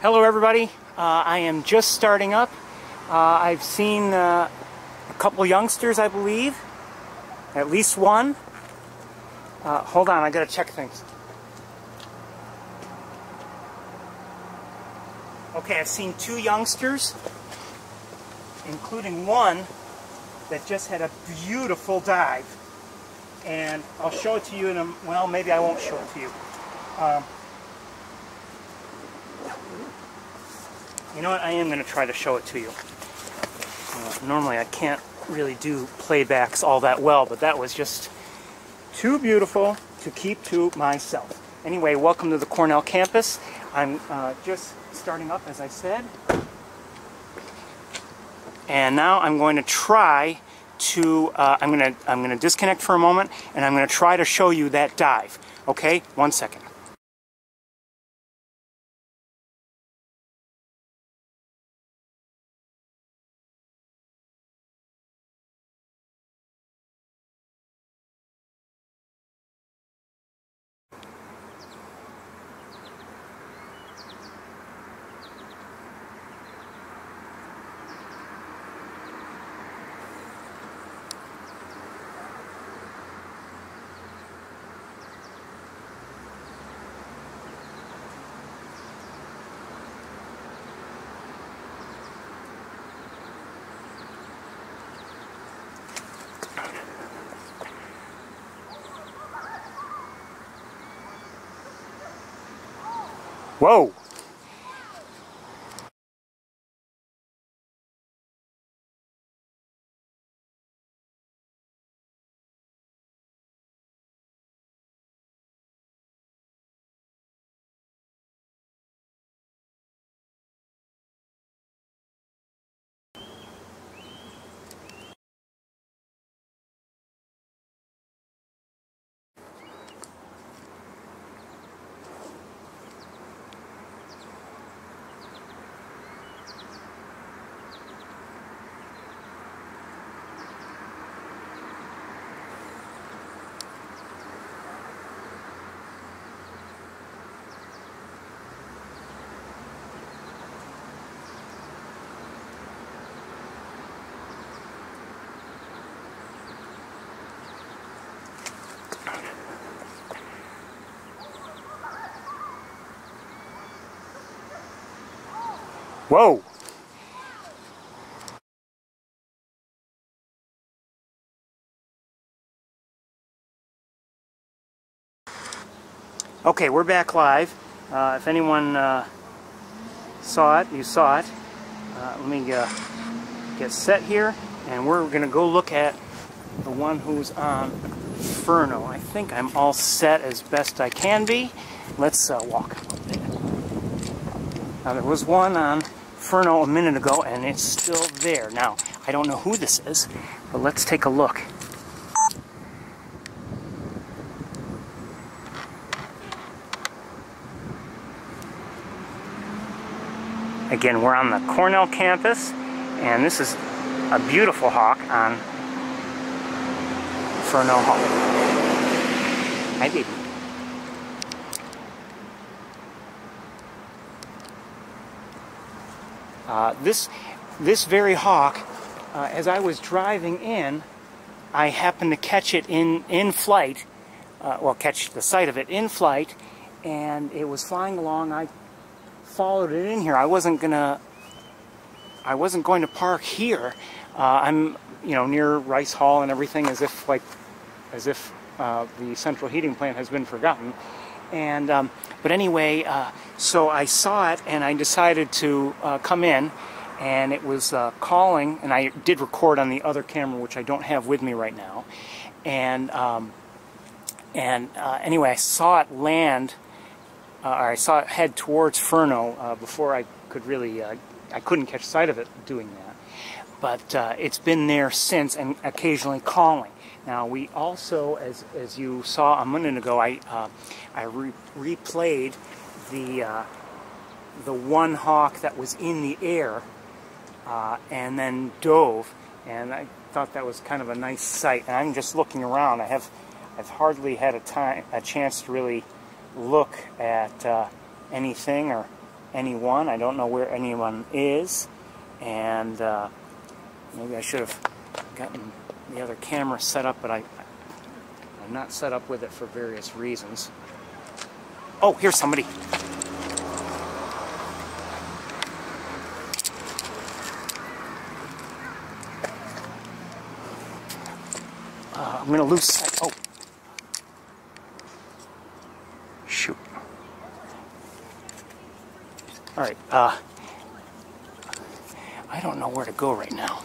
Hello everybody, I am just starting up. I've seen a couple youngsters, I believe, at least one. Hold on, I gotta check things. Okay, I've seen two youngsters, including one that just had a beautiful dive. And I'll show it to you in a, well, maybe I won't show it to you. You know what, I am going to try to show it to you. Normally I can't really do playbacks all that well, but that was just too beautiful to keep to myself. Anyway, welcome to the Cornell campus. I'm just starting up, as I said. And now I'm going to try to, I'm going to disconnect for a moment, and I'm going to try to show you that dive. Okay, 1 second. Whoa! Whoa! Okay, we're back live. If anyone saw it, you saw it. Let me get set here, and we're going to go look at the one who's on Inferno. I think I'm all set as best I can be. Let's walk. Now, there was one on Inferno a minute ago, and it's still there. Now, I don't know who this is, but let's take a look. Again, we're on the Cornell campus, and this is a beautiful hawk on Inferno Hawk. Hi, baby. This very hawk, as I was driving in, I happened to catch it in flight, well, catch the sight of it in flight, and it was flying along. I followed it in here. I wasn't going to park here. I'm, near Rice Hall and everything, as if the central heating plant has been forgotten. And but anyway, so I saw it, and I decided to come in, and it was calling, and I did record on the other camera, which I don't have with me right now. And anyway, I saw it land, or I saw it head towards Inferno before I could really, I couldn't catch sight of it doing that. But it's been there since, and occasionally calling. Now, we also, as you saw a minute ago, I replayed the one hawk that was in the air and then dove, and I thought that was kind of a nice sight. And I'm just looking around. I've hardly had a chance to really look at anything or anyone. I don't know where anyone is. And maybe I should have gotten the other camera set up, but I'm not set up with it for various reasons. Oh, here's somebody. I'm going to lose sight. Oh. Shoot. Alright, I don't know where to go right now.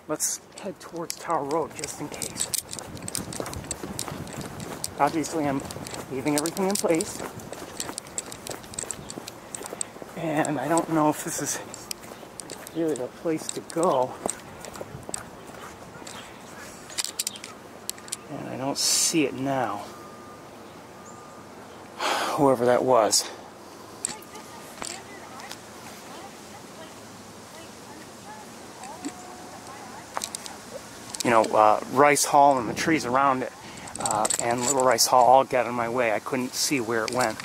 Let's head towards Tower Road just in case. Obviously, I'm leaving everything in place. And I don't know if this is really the place to go. And I don't see it now. Whoever that was. You know, Rice Hall and the trees around it, and Little Rice Hall all got in my way. I couldn't see where it went.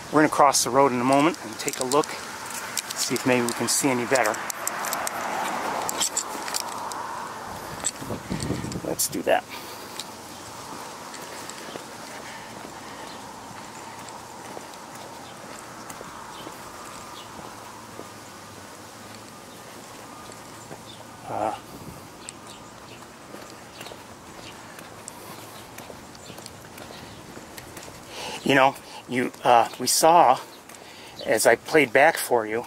We're going to cross the road in a moment and take a look, see if maybe we can see any better. Let's do that. You know, we saw, as I played back for you,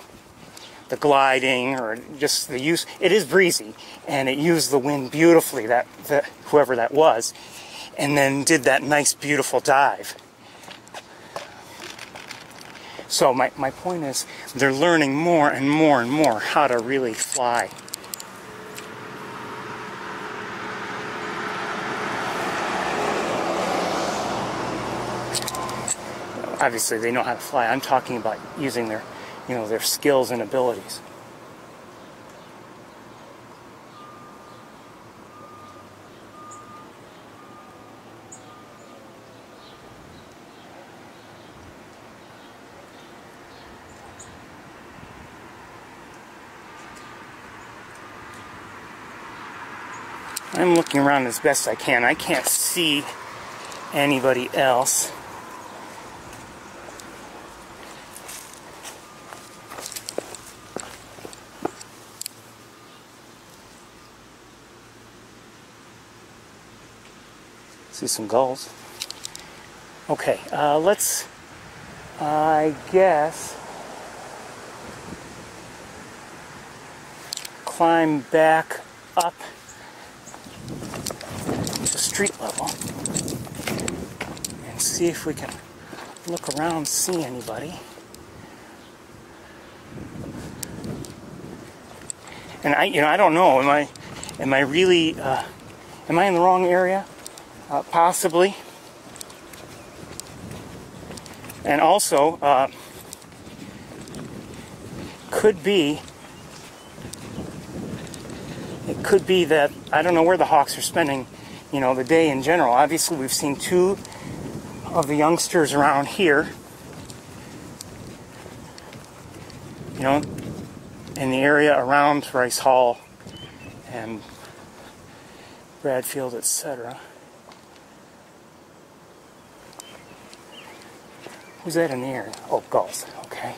the gliding, or just the use. It is breezy, and it used the wind beautifully, that whoever that was, and then did that nice, beautiful dive. So my point is, they're learning more and more and more how to really fly. Obviously, they know how to fly. I'm talking about using their, their skills and abilities. I'm looking around as best I can. I can't see anybody else. See some gulls. Okay, let's, I guess, climb back up to street level and see if we can look around, see anybody. And I don't know. Am I really? Am I in the wrong area? Possibly. And also, it could be that I don't know where the hawks are spending, the day in general. Obviously, we've seen two of the youngsters around here, in the area around Rice Hall and Bradfield, etc. Who's that in the air? Oh, gulls. Okay.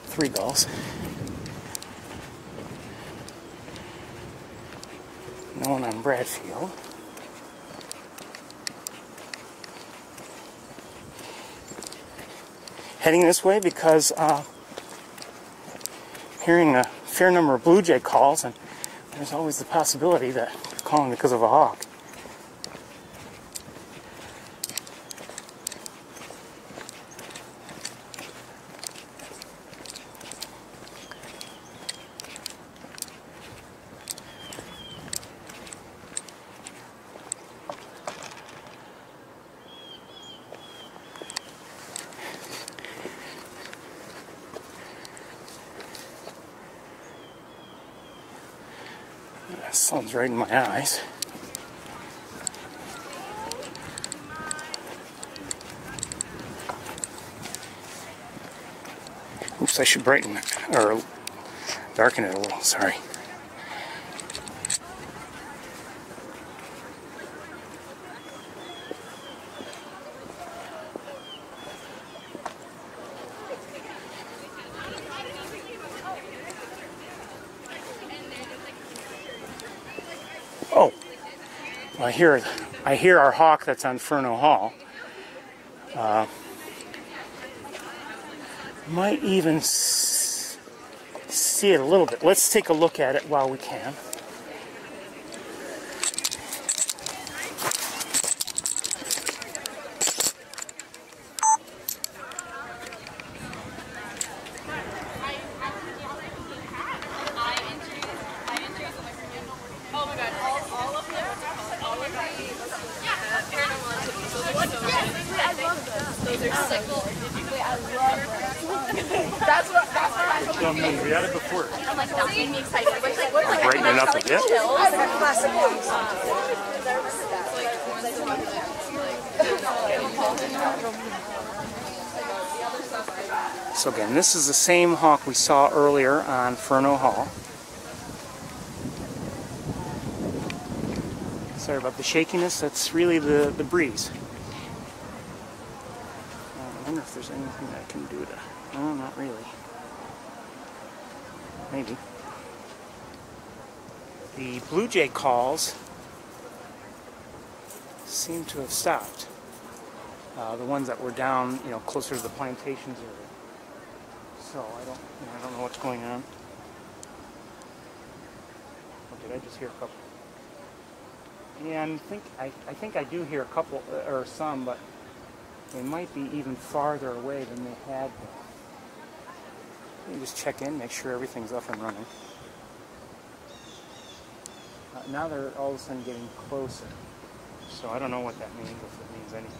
3 gulls. No one on Bradfield. Heading this way because hearing a fair number of blue jay calls, and there's always the possibility that they're calling because of a hawk. The sun's right in my eyes. Oops, I should brighten it, or darken it a little, sorry. Oh, I hear our hawk that's on Ferno Hall. Might even see it a little bit. Let's take a look at it while we can. We had it before. I'm like, that made me excited. Brighten it up a bit. So again, this is the same hawk we saw earlier on Ferno Hall. Sorry about the shakiness, that's really the breeze. I wonder if there's anything I can do to... No, not really. Maybe. The blue jay calls seem to have stopped. The ones that were down, closer to the plantations area. So I don't know what's going on. Or did I just hear a couple? Yeah, I think I do hear a couple or some, but they might be even farther away than they had been. Let me just check in, make sure everything's up and running. Now they're all of a sudden getting closer. So I don't know what that means, if it means anything.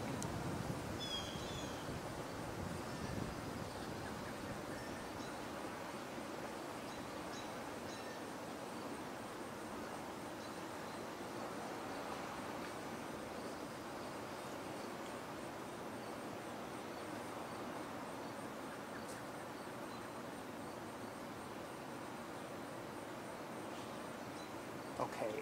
Okay,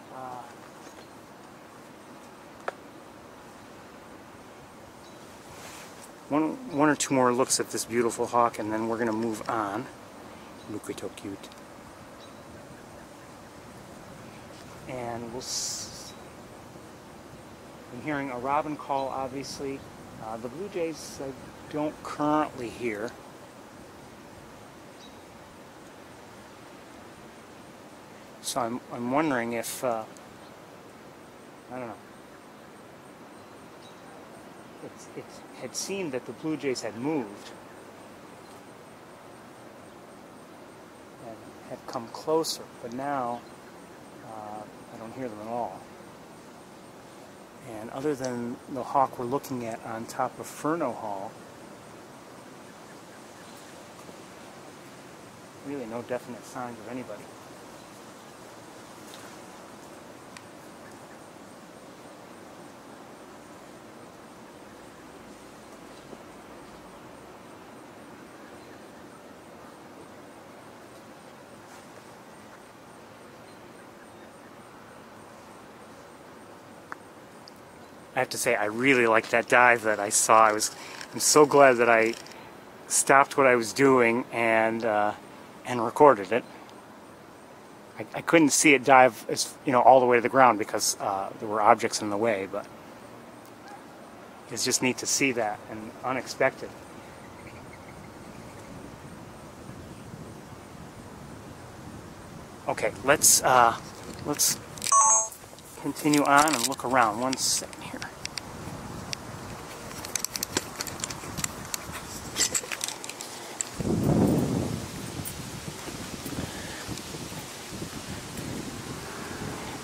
one or two more looks at this beautiful hawk, and then we're going to move on. Look at how cute. And I'm hearing a robin call, obviously. The blue jays I don't currently hear. So I'm wondering if, I don't know, it had seemed that the blue jays had moved and had come closer, but now I don't hear them at all. And other than the hawk we're looking at on top of Ferno Hall, really no definite signs of anybody. I have to say, I really liked that dive that I saw. I'm so glad that I stopped what I was doing and recorded it. I couldn't see it dive all the way to the ground because there were objects in the way, but it's just neat to see that and unexpected. Okay, let's continue on and look around. 1 second here.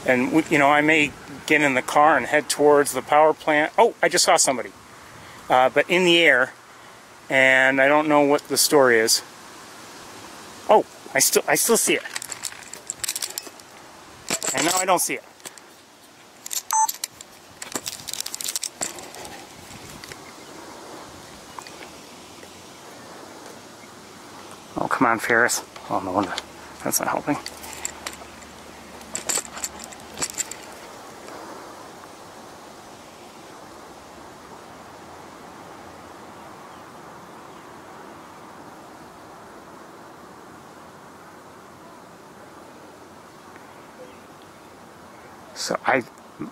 And I may get in the car and head towards the power plant. Oh, I just saw somebody, but in the air, and I don't know what the story is. Oh, I still see it, and now I don't see it. Oh, come on, Ferris. Oh, no wonder. That's not helping. So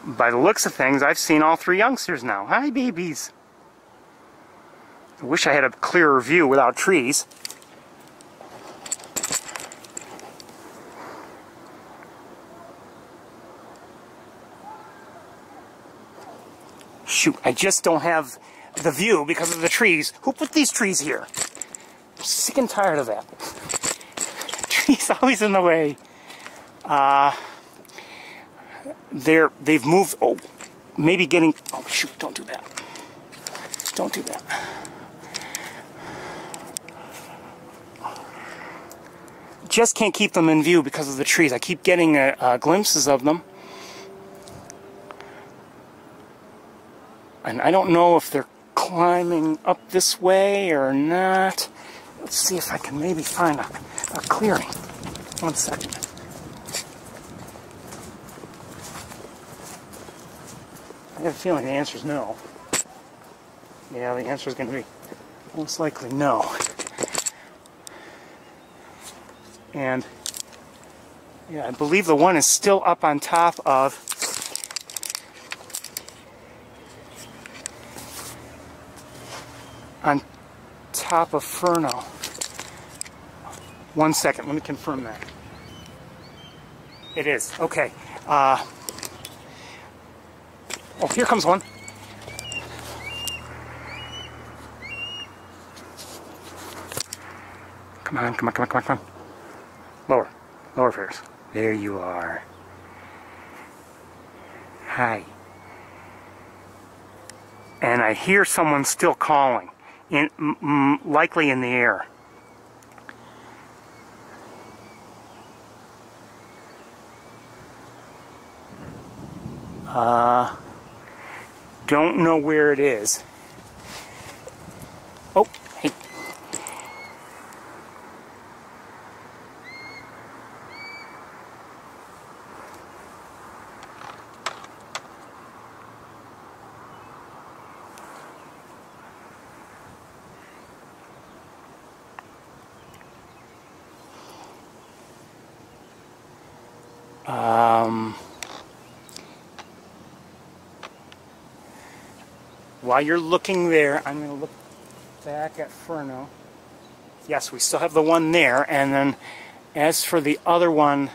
by the looks of things, I've seen all three youngsters now. Hi, babies. I wish I had a clearer view without trees. Shoot, I just don't have the view because of the trees. Who put these trees here? I'm sick and tired of that. Trees always in the way. They've moved. Oh, maybe getting. Oh shoot! Don't do that. Don't do that. Just can't keep them in view because of the trees. I keep getting glimpses of them, and I don't know if they're climbing up this way or not. Let's see if I can maybe find a clearing. 1 second. I have a feeling the answer is no. Yeah, the answer is going to be most likely no. And yeah, I believe the one is still up on top of Ferno. 1 second, let me confirm that. It is. Okay. Oh, here comes one. Come on, come on, come on, come on, come on. Lower. Lower, Ferris. There you are. Hi. And I hear someone still calling, likely in the air. Don't know where it is. Oh, hey. While you're looking there, I'm going to look back at Ferno. Yes, we still have the one there, and then as for the other one,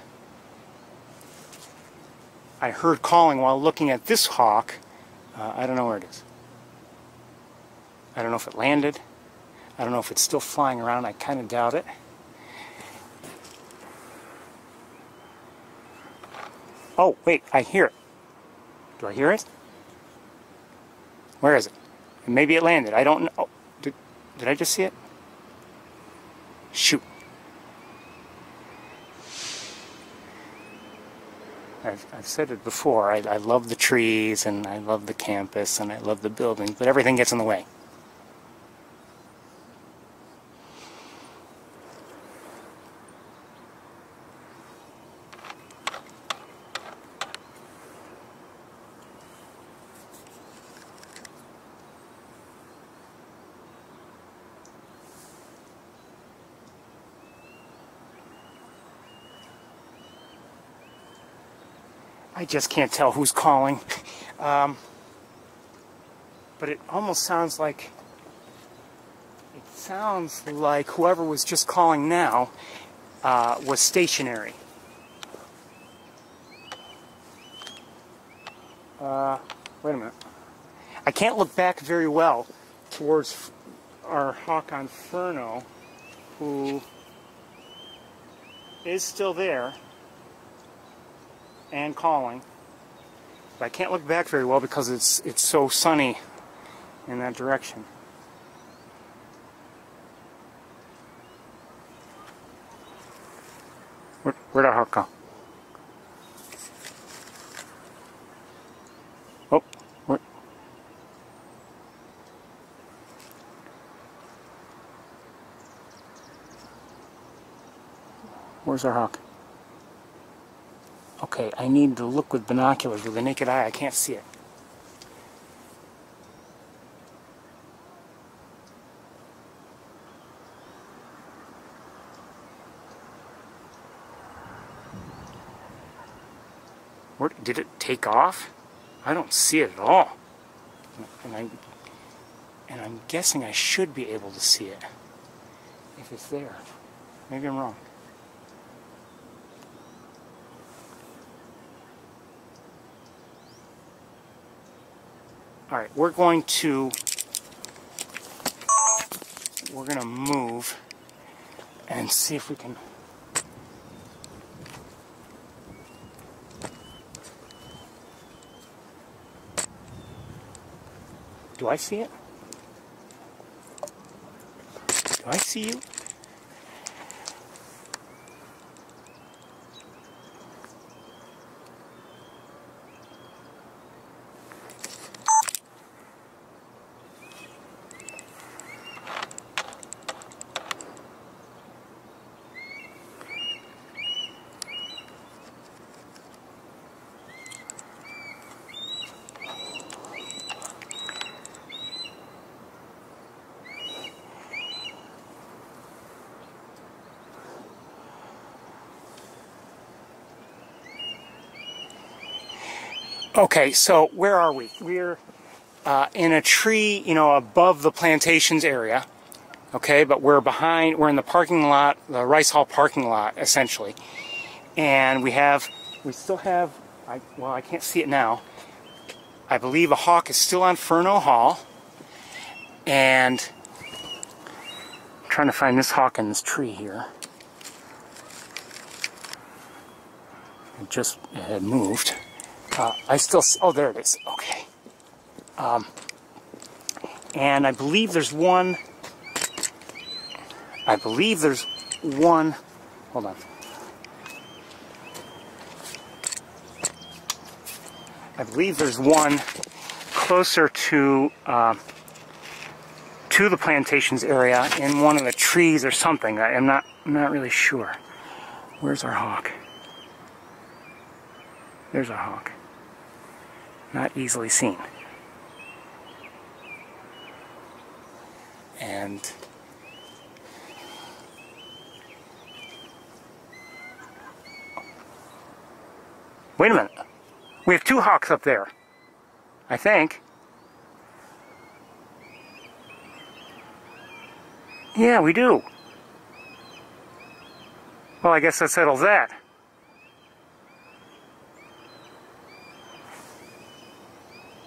I heard calling while looking at this hawk. I don't know where it is. I don't know if it landed. I don't know if it's still flying around. I kind of doubt it. Oh, wait, I hear it. Do I hear it? Where is it? Maybe it landed. I don't know. Oh, did I just see it? Shoot. I've said it before. I love the trees, and I love the campus, and I love the buildings, but everything gets in the way. I just can't tell who's calling. But it almost sounds like whoever was just calling now was stationary. Wait a minute. I can't look back very well towards our hawk on Ferno, who is still there and calling, but I can't look back very well because it's so sunny in that direction. Where'd our hawk go? Oh, where? Where's our hawk? Okay, I need to look with binoculars. With the naked eye, I can't see it. Where, did it take off? I don't see it at all. And I'm guessing I should be able to see it if it's there. Maybe I'm wrong. Alright, we're going to move and see if we can. Do I see it? Do I see you? Okay, so where are we? We're in a tree, you know, above the plantations area. Okay, but we're in the parking lot, the Rice Hall parking lot, essentially. And we still have, well, I can't see it now. I believe a hawk is still on Ferno Hall. And I'm trying to find this hawk in this tree here. It had moved. Oh, there it is. Okay. And I believe there's one. Hold on. I believe there's one closer to the plantations area in one of the trees or something. I'm not really sure. Where's our hawk? There's our hawk. Not easily seen. And wait a minute. We have two hawks up there, I think. Yeah, we do. Well, I guess that settles that.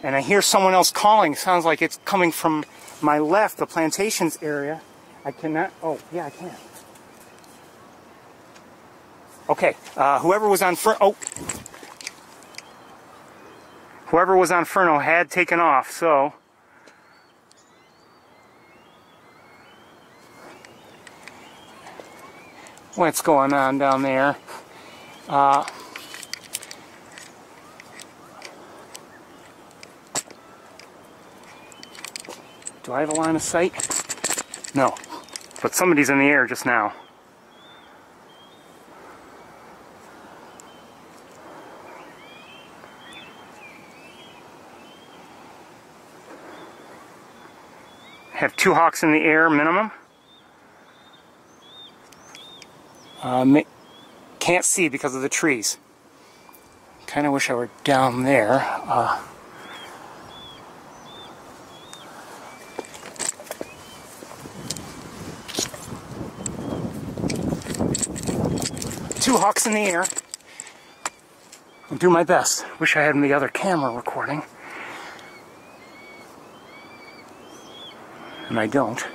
And I hear someone else calling. Sounds like it's coming from my left, the plantations area. I cannot. Oh, yeah, I can. Okay, whoever was on Ferno had taken off, so what's going on down there? Do I have a line of sight? No. But somebody's in the air just now. Have two hawks in the air minimum. Can't see because of the trees. Kind of wish I were down there. Two hawks in the air. I'll do my best. Wish I had the other camera recording. And I don't.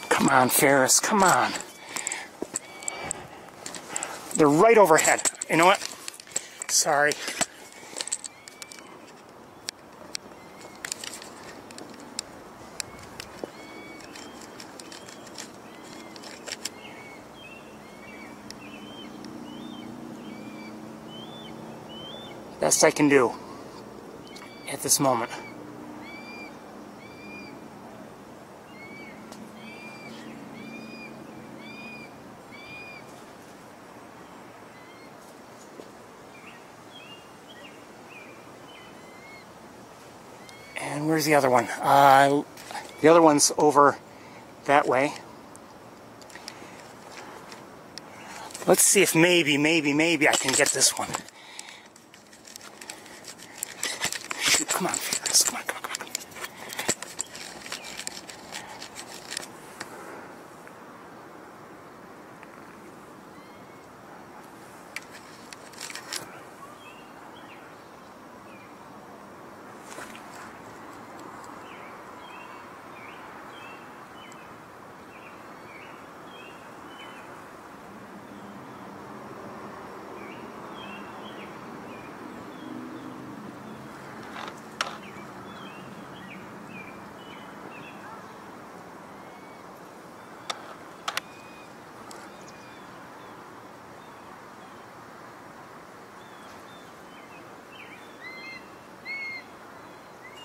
Come on, Ferris, come on. They're right overhead. You know what? Sorry. Best I can do at this moment. And where's the other one? The other one's over that way. Let's see if maybe I can get this one. Shoot, come on, Ferris. Come on.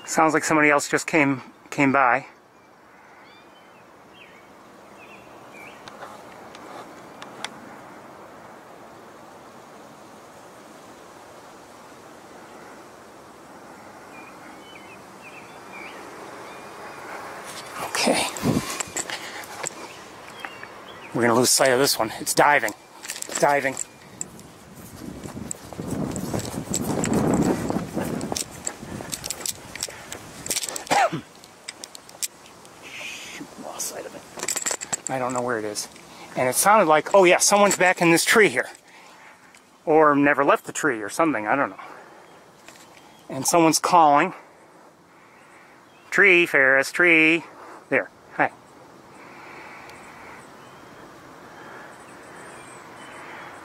Sounds like somebody else just came by. Okay. We're going to lose sight of this one. It's diving. It's diving. Sight of it. I don't know where it is. And it sounded like, oh yeah, someone's back in this tree here. Or never left the tree or something, I don't know. And someone's calling. Tree, Ferris, tree. There, hi.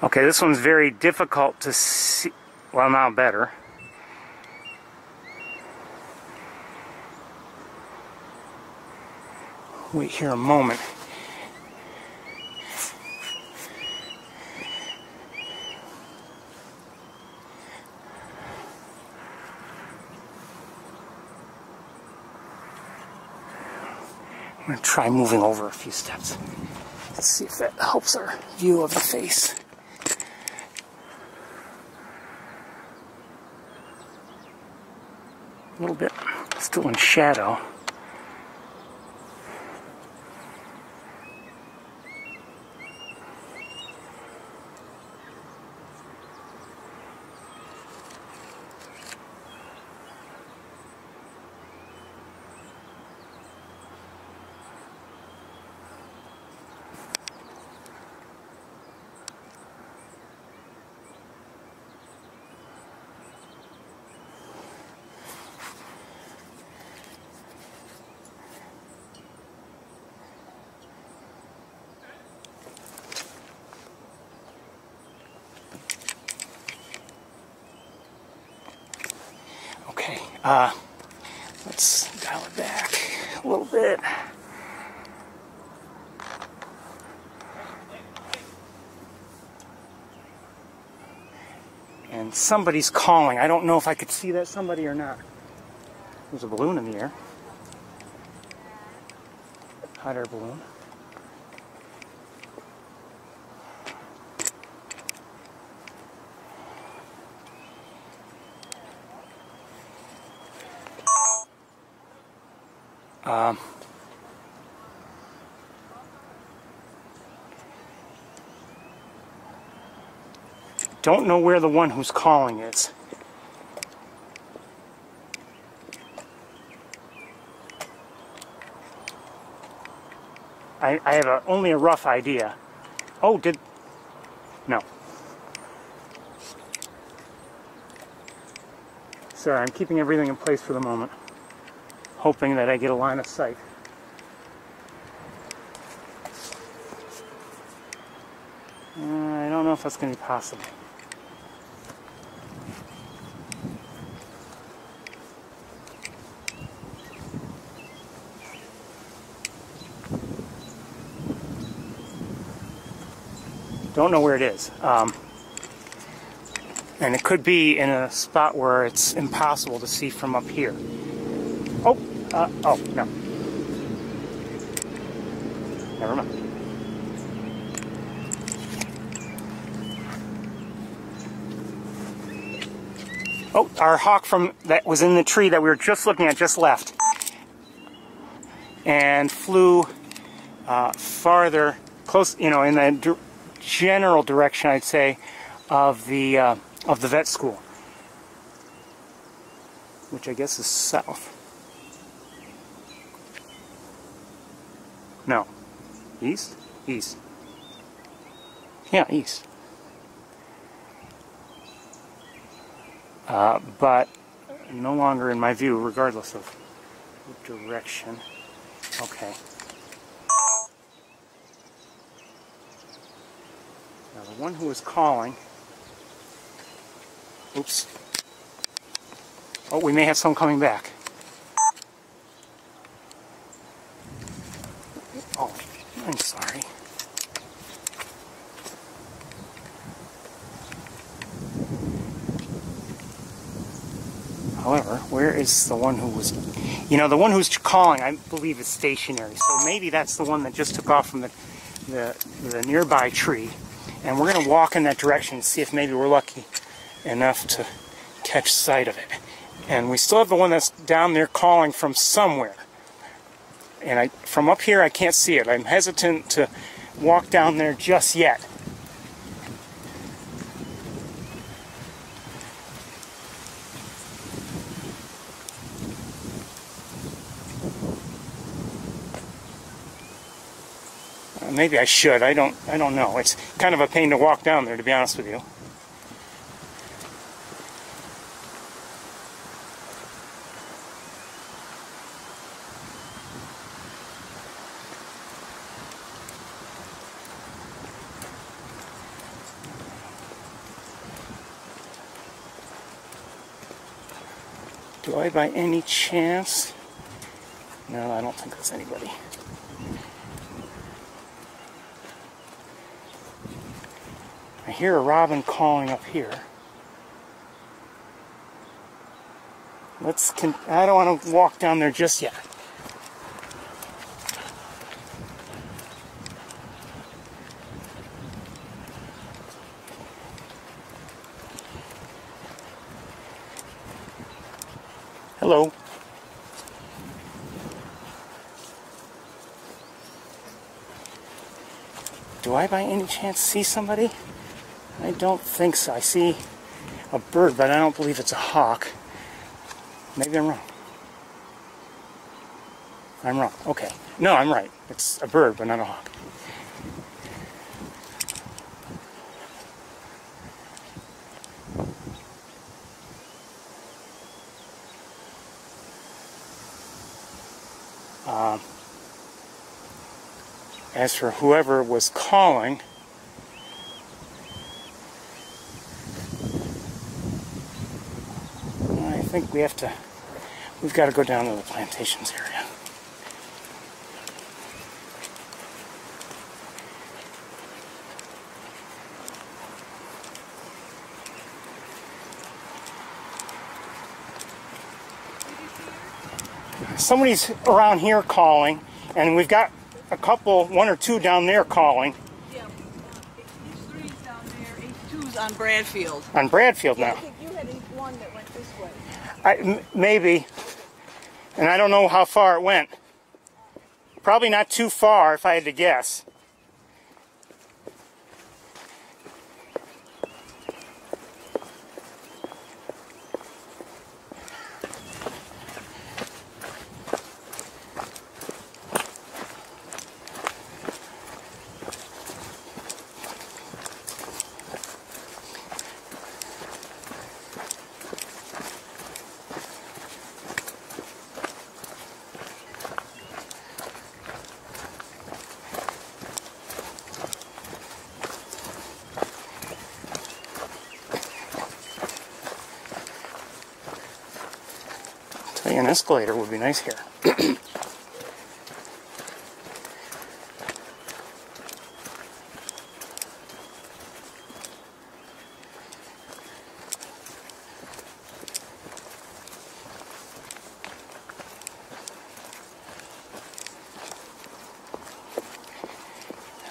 Okay, this one's very difficult to see. Well, now better. Wait here a moment. I'm going to try moving over a few steps. Let's see if that helps our view of the face. A little bit still in shadow. Let's dial it back a little bit. And somebody's calling. I don't know if I could see that somebody or not. There's a balloon in the air. Hot air balloon. Don't know where the one who's calling is. I have only a rough idea. Oh, no. Sorry, I'm keeping everything in place for the moment, hoping that I get a line of sight. I don't know if that's going to be possible. Don't know where it is. And it could be in a spot where it's impossible to see from up here. Oh, no. Never mind. Oh, our hawk that was in the tree that we were just looking at just left. And flew farther, close, in the general direction, I'd say, of the vet school, which I guess is south. No, east? East. Yeah, east. But no longer in my view, regardless of direction. Okay. Now the one who was calling... Oops. Oh, we may have some coming back. Oh, I'm sorry. However, where is the one who was... the one who's calling, I believe, is stationary. So maybe that's the one that just took off from the nearby tree. And we're going to walk in that direction and see if maybe we're lucky enough to catch sight of it. And we still have the one that's down there calling from somewhere. And from up here, I can't see it. I'm hesitant to walk down there just yet. Maybe I should. I don't know. It's kind of a pain to walk down there, to be honest with you. Do I by any chance? No, I don't think there's anybody. I hear a robin calling up here. I don't want to walk down there just yet. Hello. Do I by any chance see somebody? I don't think so. I see a bird, but I don't believe it's a hawk. Maybe I'm wrong. I'm wrong. Okay. No, I'm right. It's a bird, but not a hawk. As for whoever was calling, I think we've got to go down to the plantations area. Somebody's around here calling, and we've got one or two down there calling. Yeah, H3's down there, H2's on Bradfield. On Bradfield now. Yeah, I think you had H1 that went this way. Maybe. And I don't know how far it went. Probably not too far, if I had to guess. An escalator would be nice here.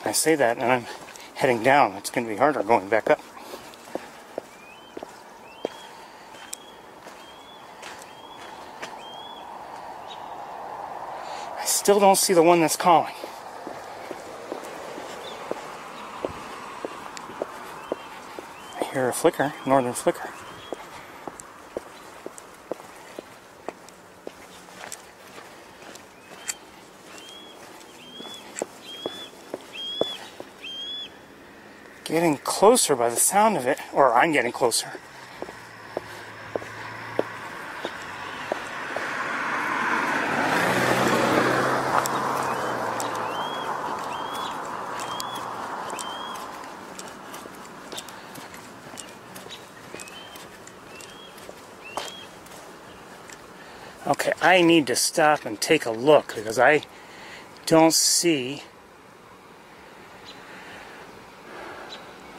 I say that and I'm heading down. It's going to be harder going back up. still don't see the one that's calling. I hear a flicker, northern flicker. Getting closer by the sound of it, or I'm getting closer. Okay, I need to stop and take a look because I don't see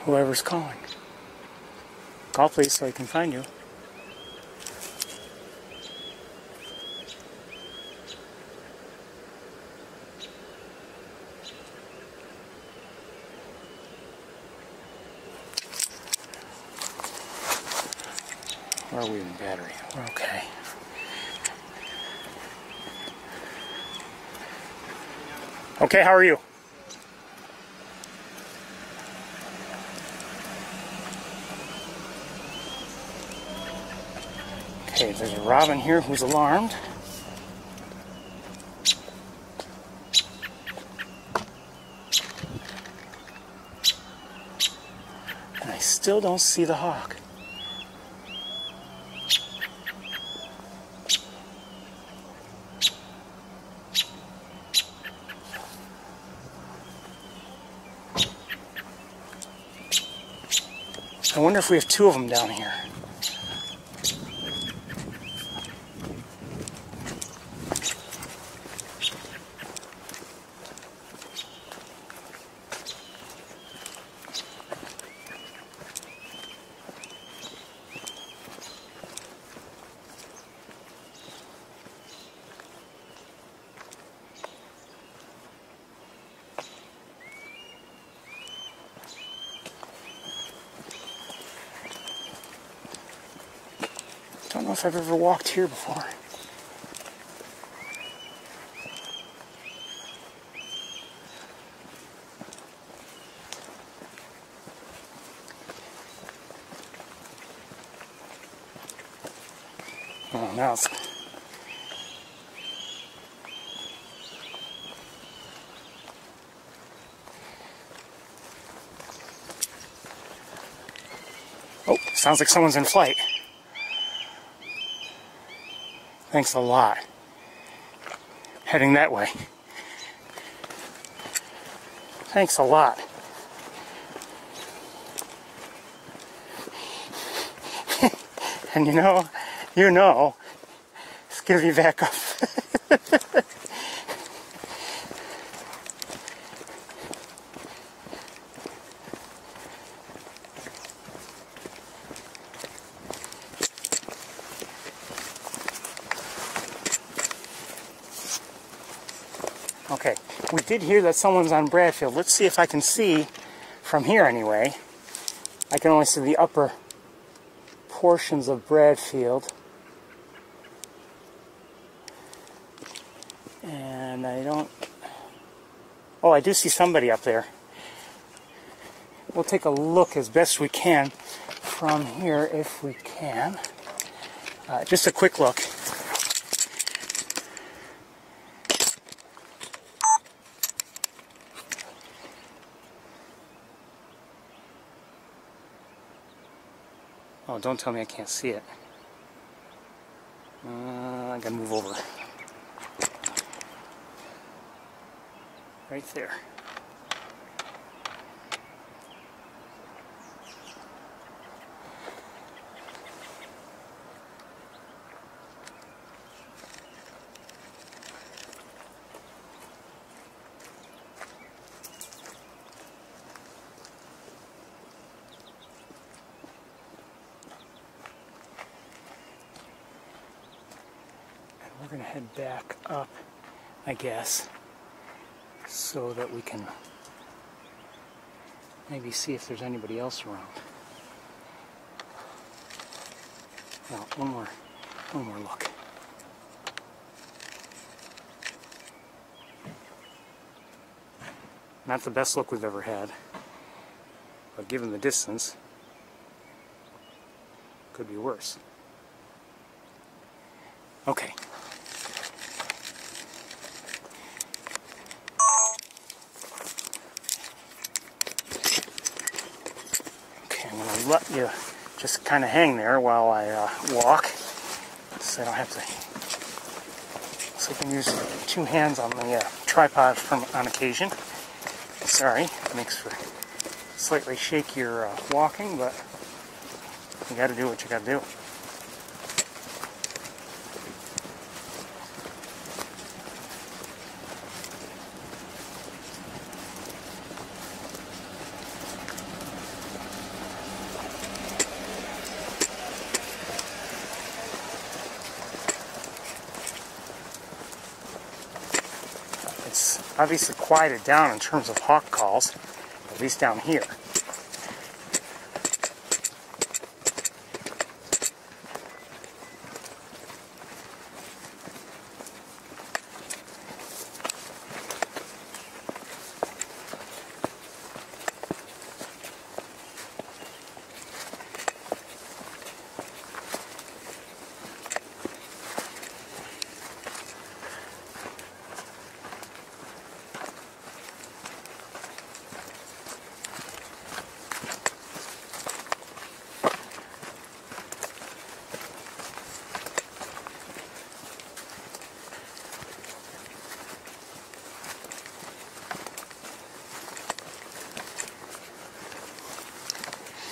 whoever's calling. Call please so I can find you. Where are we in battery? We're okay. Okay, how are you? Okay, there's a robin here who's alarmed. And I still don't see the hawk. I wonder if we have two of them down here. I don't know if I've ever walked here before. Oh, now it's... Oh, sounds like someone's in flight. Thanks a lot. Heading that way. Thanks a lot. And you know, it's gonna be back up. Okay, we did hear that someone's on Bradfield. Let's see if I can see from here anyway. I can only see the upper portions of Bradfield. And I don't... Oh, I do see somebody up there. We'll take a look as best we can from here if we can. Just a quick look. Oh, don't tell me I can't see it. I gotta move over. Right there. We're going to head back up, I guess, so that we can maybe see if there's anybody else around. Well, one more look. Not the best look we've ever had, but given the distance, could be worse. Okay. Okay, I'm going to let you just kind of hang there while I walk, so I don't have to. So I can use 2 hands on the tripod on occasion. Sorry, it makes for slightly shakier walking, but you got to do what you got to do. It's obviously quieted down in terms of hawk calls, at least down here.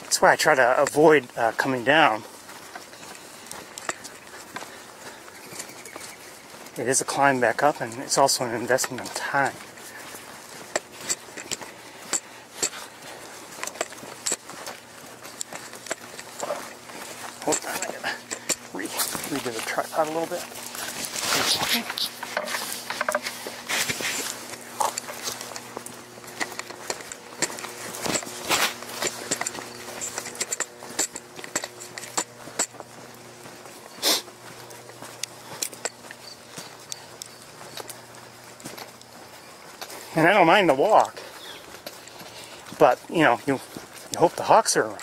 That's why I try to avoid coming down. It is a climb back up, and it's also an investment in time. Hold on, I gotta redo the tripod a little bit. And I don't mind the walk, but you know, you hope the hawks are around.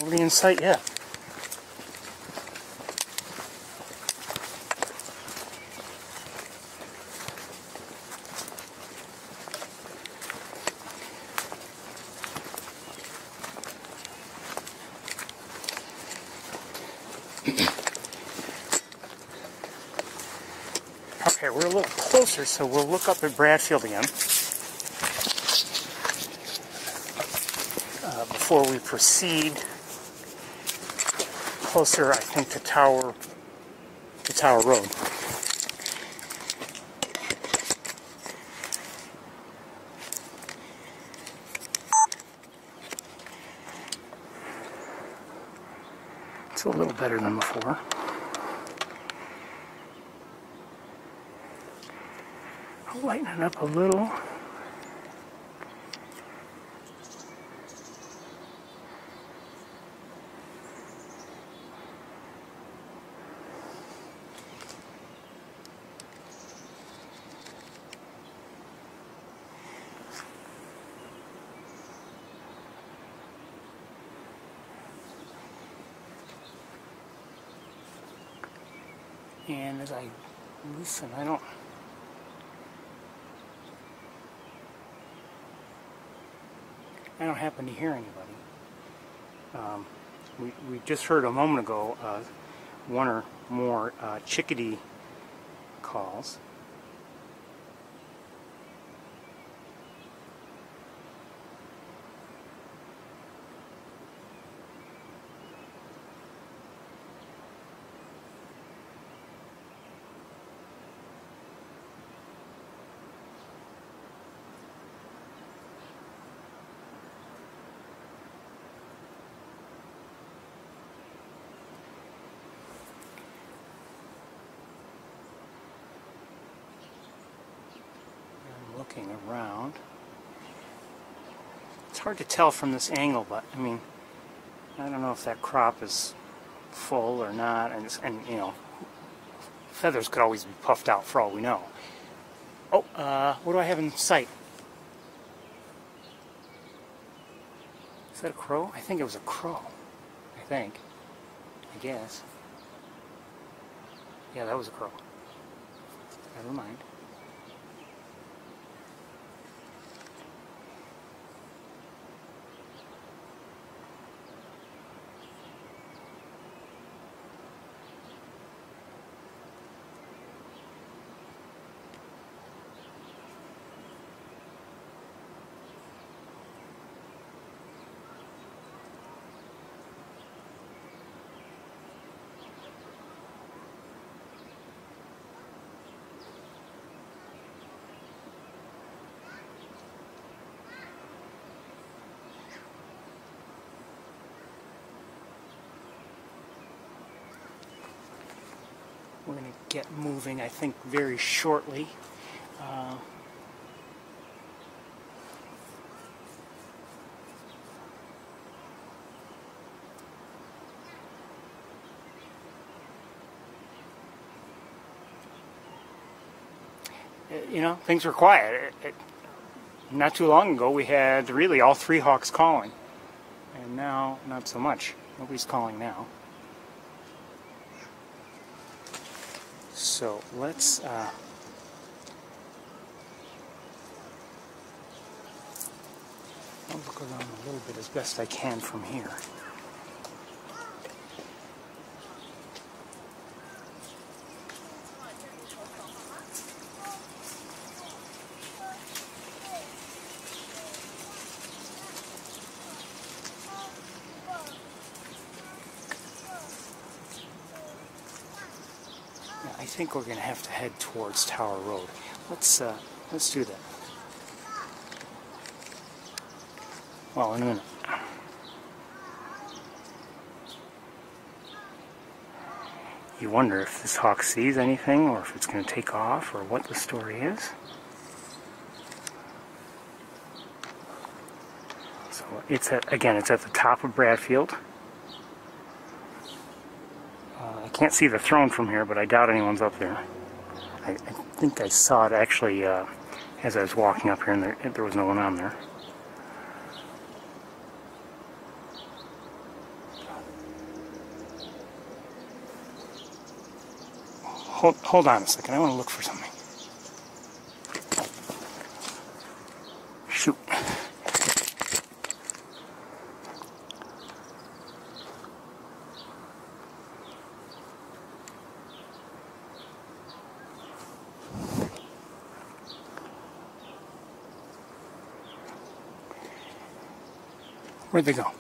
Nobody in sight yet. Okay, we're a little closer, so we'll look up at Bradfield again before we proceed closer, I think, to Tower Road. It's a little better than before. I'll lighten it up a little. And as I listen, I don't happen to hear anybody. We just heard a moment ago one or more chickadee calls. looking around. It's hard to tell from this angle, but I mean, I don't know if that crop is full or not, and you know, feathers could always be puffed out for all we know. Oh, what do I have in sight? Is that a crow? I think it was a crow. I guess. Yeah, that was a crow. Never mind. We're going to get moving, I think, very shortly. You know, things were quiet. Not too long ago, we had really all three hawks calling. And now, not so much. Nobody's calling now. So let's I'll look around a little bit as best I can from here. I think we're going to have to head towards Tower Road. Let's do that. Well, in a minute. You wonder if this hawk sees anything, or if it's going to take off, or what the story is. So it's at the top of Bradfield. I can't see the throne from here, but I doubt anyone's up there. I think I saw it actually as I was walking up here, and there was no one on there. Hold on a second. I want to look for something. Shoot. Where'd they go?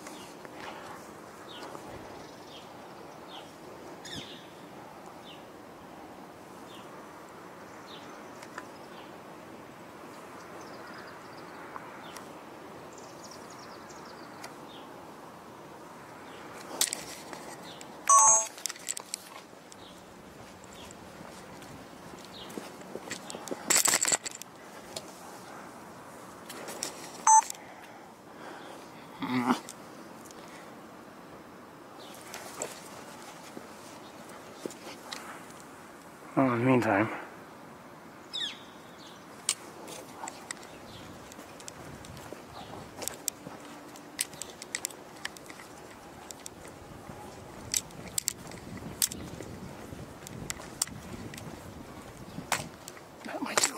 Well, in the meantime, that might do.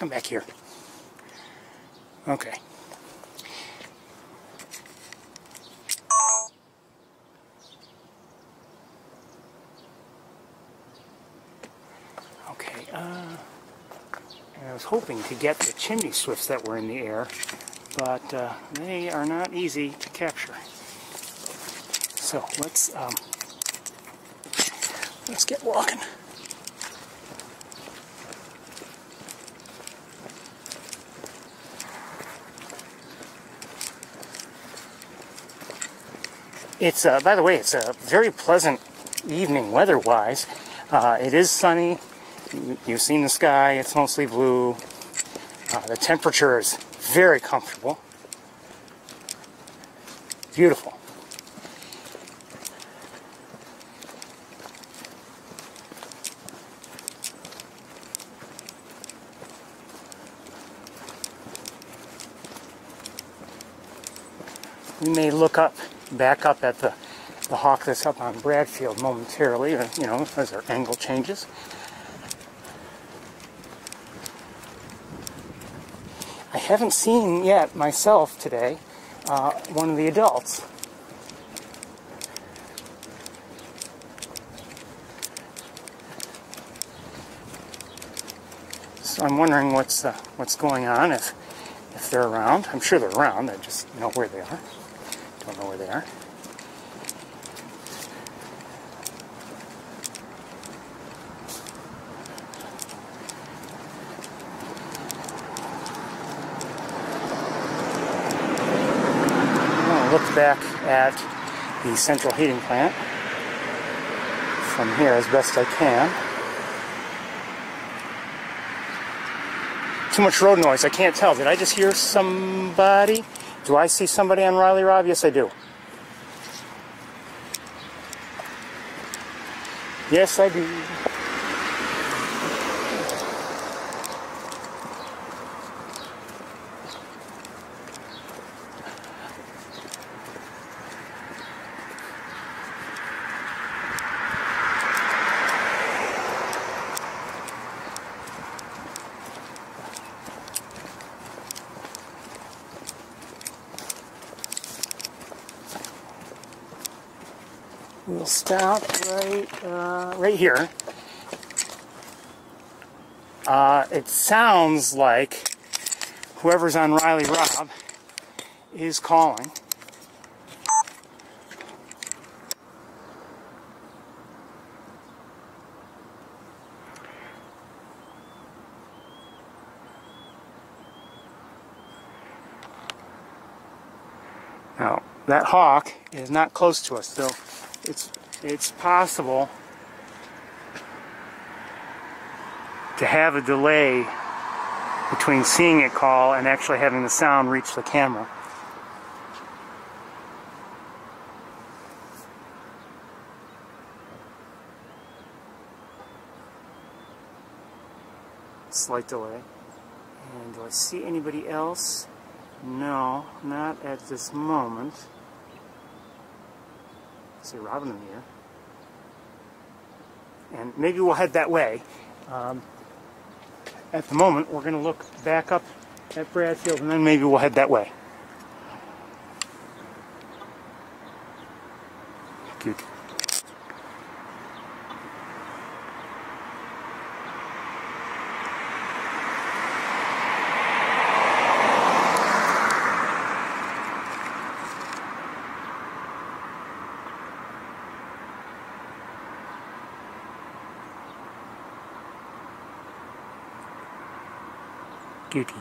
come back here. Okay. Okay, and I was hoping to get the chimney swifts that were in the air, but they are not easy to capture. So let's get walking. It's by the way, it's a very pleasant evening weather-wise. It is sunny. You've seen the sky. It's mostly blue. The temperature is very comfortable. Beautiful. We may look back up at the hawk that's up on Bradfield momentarily, you know, as our angle changes. I haven't seen yet myself today one of the adults. So I'm wondering what's going on, if they're around. I'm sure they're around. I just know where they are. Don't know where they are. Look back at the central heating plant from here as best I can. Too much road noise, I can't tell. Did I just hear somebody? Do I see somebody on Riley Rob? Yes, I do. Yes, I do. We'll stop right here. It sounds like whoever's on Riley Rob is calling. Now, that hawk is not close to us, so it's possible to have a delay between seeing it call and actually having the sound reach the camera. Slight delay. And do I see anybody else? No, not at this moment. I see Robin in the air. And maybe we'll head that way. At the moment, we're going to look back up at Bradfield, and then maybe we'll head that way. Cute. Cutie.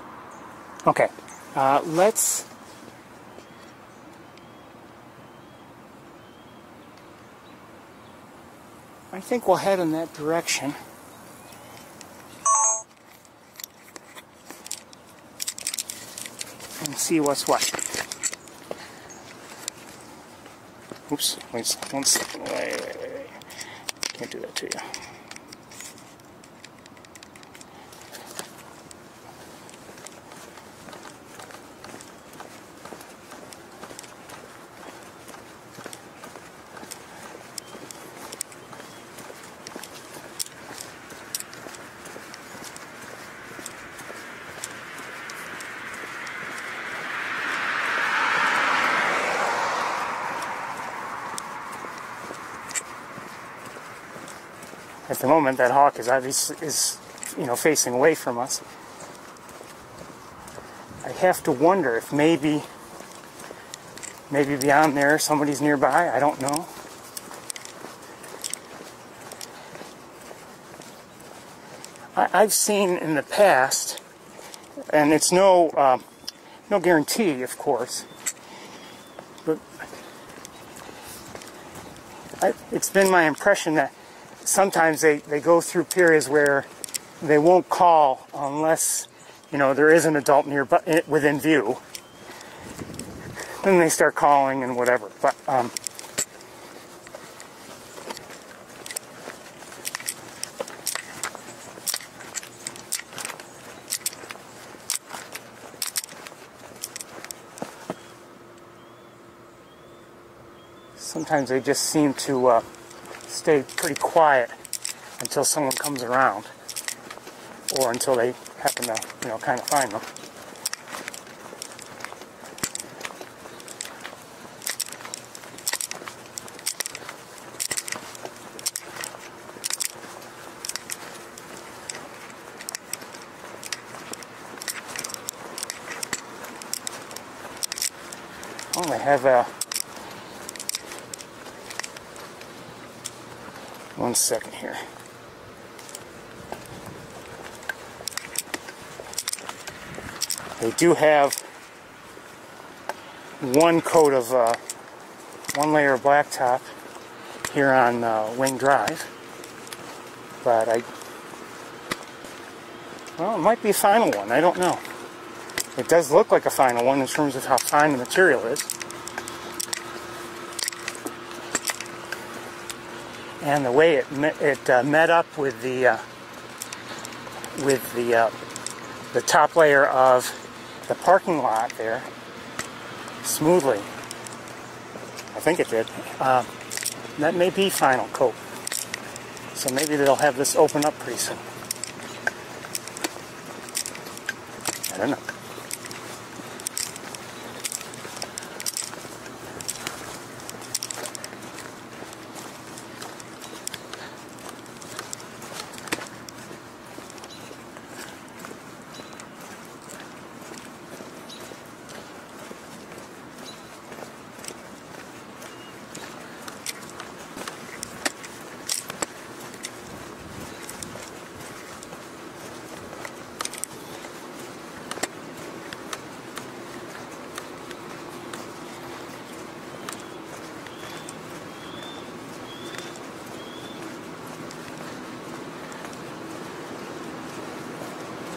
Okay, let's I think we'll head in that direction. And see what's what. Oops, wait 1 second. Wait. Can't do that to you. At the moment, that hawk is obviously facing away from us. I have to wonder if maybe beyond there somebody's nearby. I don't know. I've seen in the past, and it's no guarantee, of course, but it's been my impression that sometimes they go through periods where they won't call unless, there is an adult nearby, within view. Then they start calling and whatever. But sometimes they just seem to stay pretty quiet until someone comes around, or until they happen to, kind of find them. Oh, they have a... One second here. They do have one coat of, one layer of blacktop here on Wing Drive. But well, it might be a final one. I don't know. It does look like a final one in terms of how fine the material is. And the way it met up with the top layer of the parking lot there smoothly. I think it did. That may be final coat. So maybe they'll have this open up pretty soon. I don't know.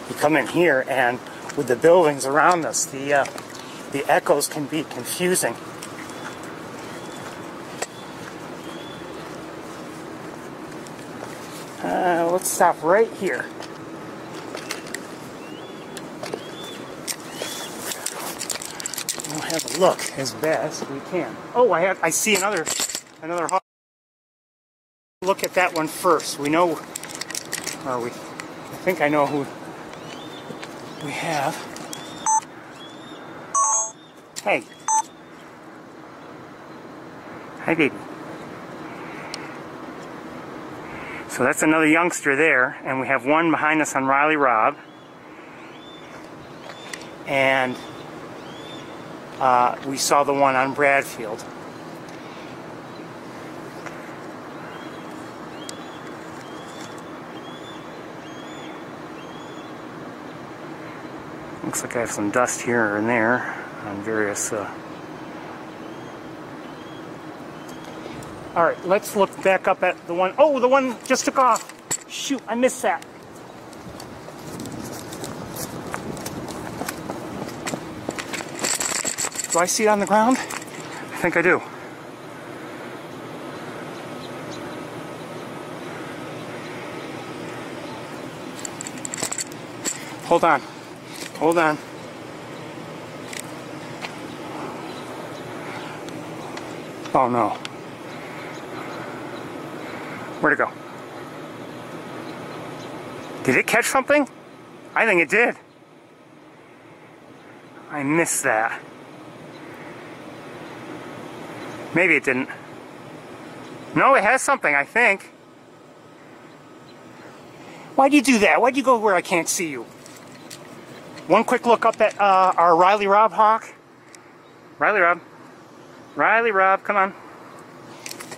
You come in here, and with the buildings around us, the echoes can be confusing. Let's stop right here. We'll have a look as best we can. Oh, I see another hawk. Look at that one first. We know, I think I know who we have. Hey. Hi, baby. So that's another youngster there, and we have one behind us on Riley Robb. And we saw the one on Bradfield. Looks like I have some dust here and there on various... Alright, let's look back up at the one... Oh, the one just took off! Shoot, I missed that. Do I see it on the ground? I think I do. Hold on. Hold on. Oh no. Where'd it go? Did it catch something? I think it did. I missed that. Maybe it didn't. No, it has something, I think. Why'd you do that? Why'd you go where I can't see you? One quick look up at our Riley Rob hawk. Riley Rob. Riley Rob, come on.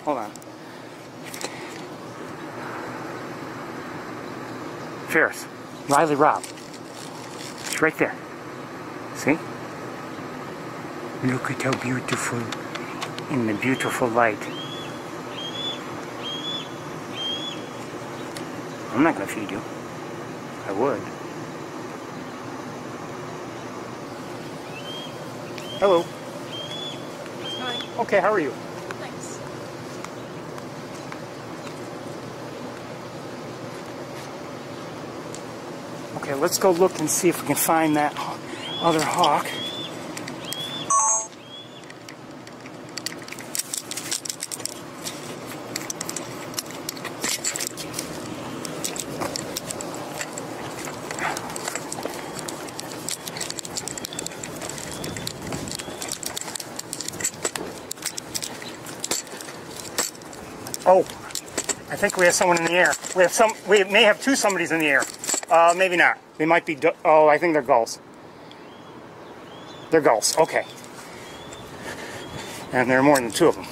Hold on. Ferris. Riley Rob. It's right there. See? Look at how beautiful. In the beautiful light. I'm not going to feed you. I would. Hello. Hi. Okay, how are you? Thanks. Okay, let's go look and see if we can find that other hawk. Oh, I think we have someone in the air. We may have two somebodies in the air. Maybe not. They might be, oh, I think they're gulls. They're gulls, okay. And there are more than two of them.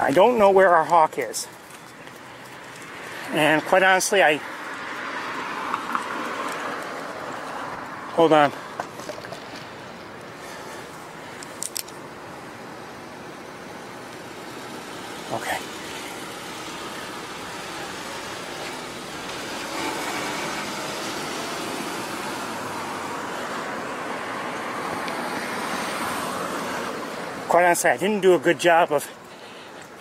I don't know where our hawk is. And quite honestly, hold on. Okay. Quite honestly, I didn't do a good job of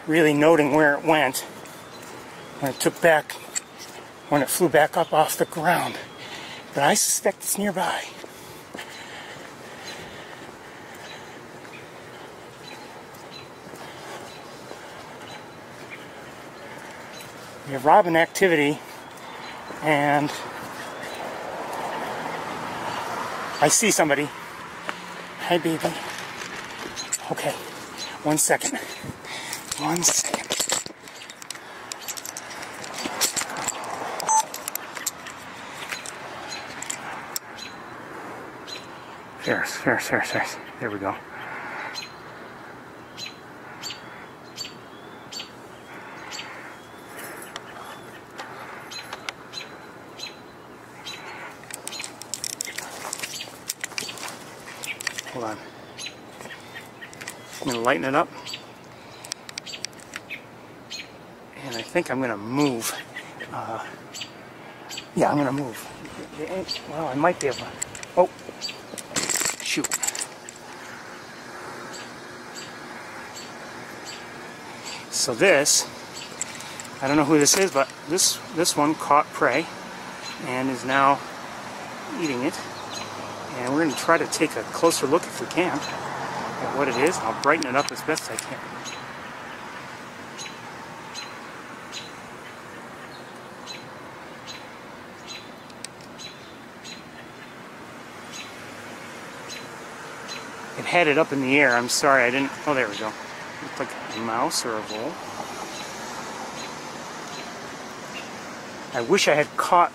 really noting where it went when it flew back up off the ground. But I suspect it's nearby. We have robin activity, and I see somebody. Hi, baby. Okay, 1 second. 1 second. Ferris. There we go. Hold on. I'm going to lighten it up. And I think I'm going to move. Yeah, I'm going to move. Well, I might be able to. Oh, shoot. So this, I don't know who this is, but this one caught prey and is now eating it. And we're going to try to take a closer look if we can at what it is. I'll brighten it up as best I can. It had it up in the air. I'm sorry, I didn't. Oh, there we go. Looked like a mouse or a vole. I wish I had caught.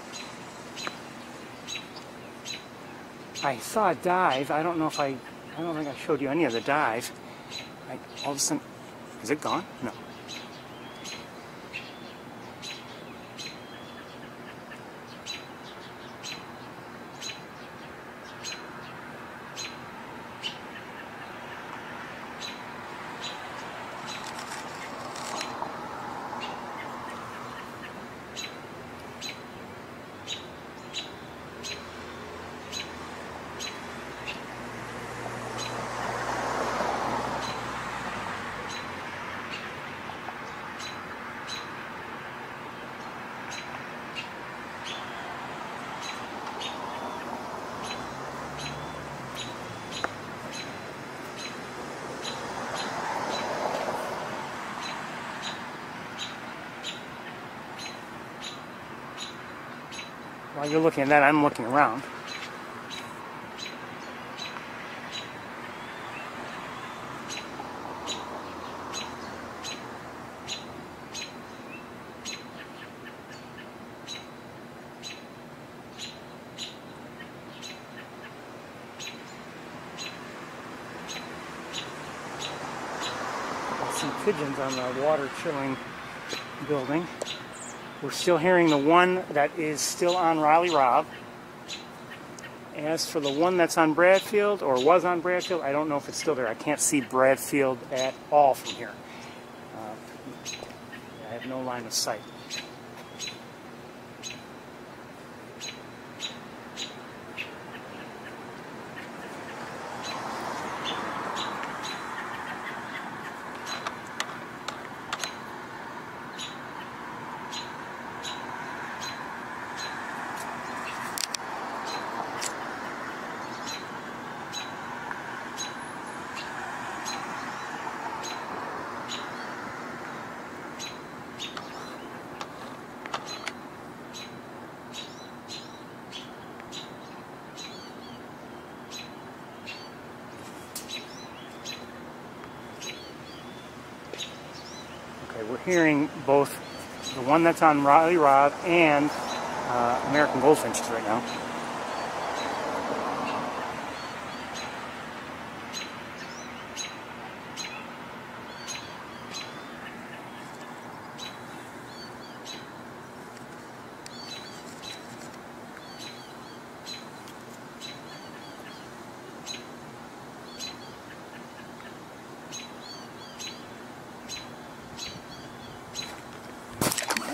I saw a dive. I don't know if I don't think I showed you any of the dive. All of a sudden, is it gone? No. While you're looking at that, I'm looking around. Some pigeons on the water chilling building. We're still hearing the one that is still on Riley Robb. As for the one that's on Bradfield, or was on Bradfield, I don't know if it's still there. I can't see Bradfield at all from here. I have no line of sight. We're hearing both the one that's on Riley Robb and American goldfinches right now.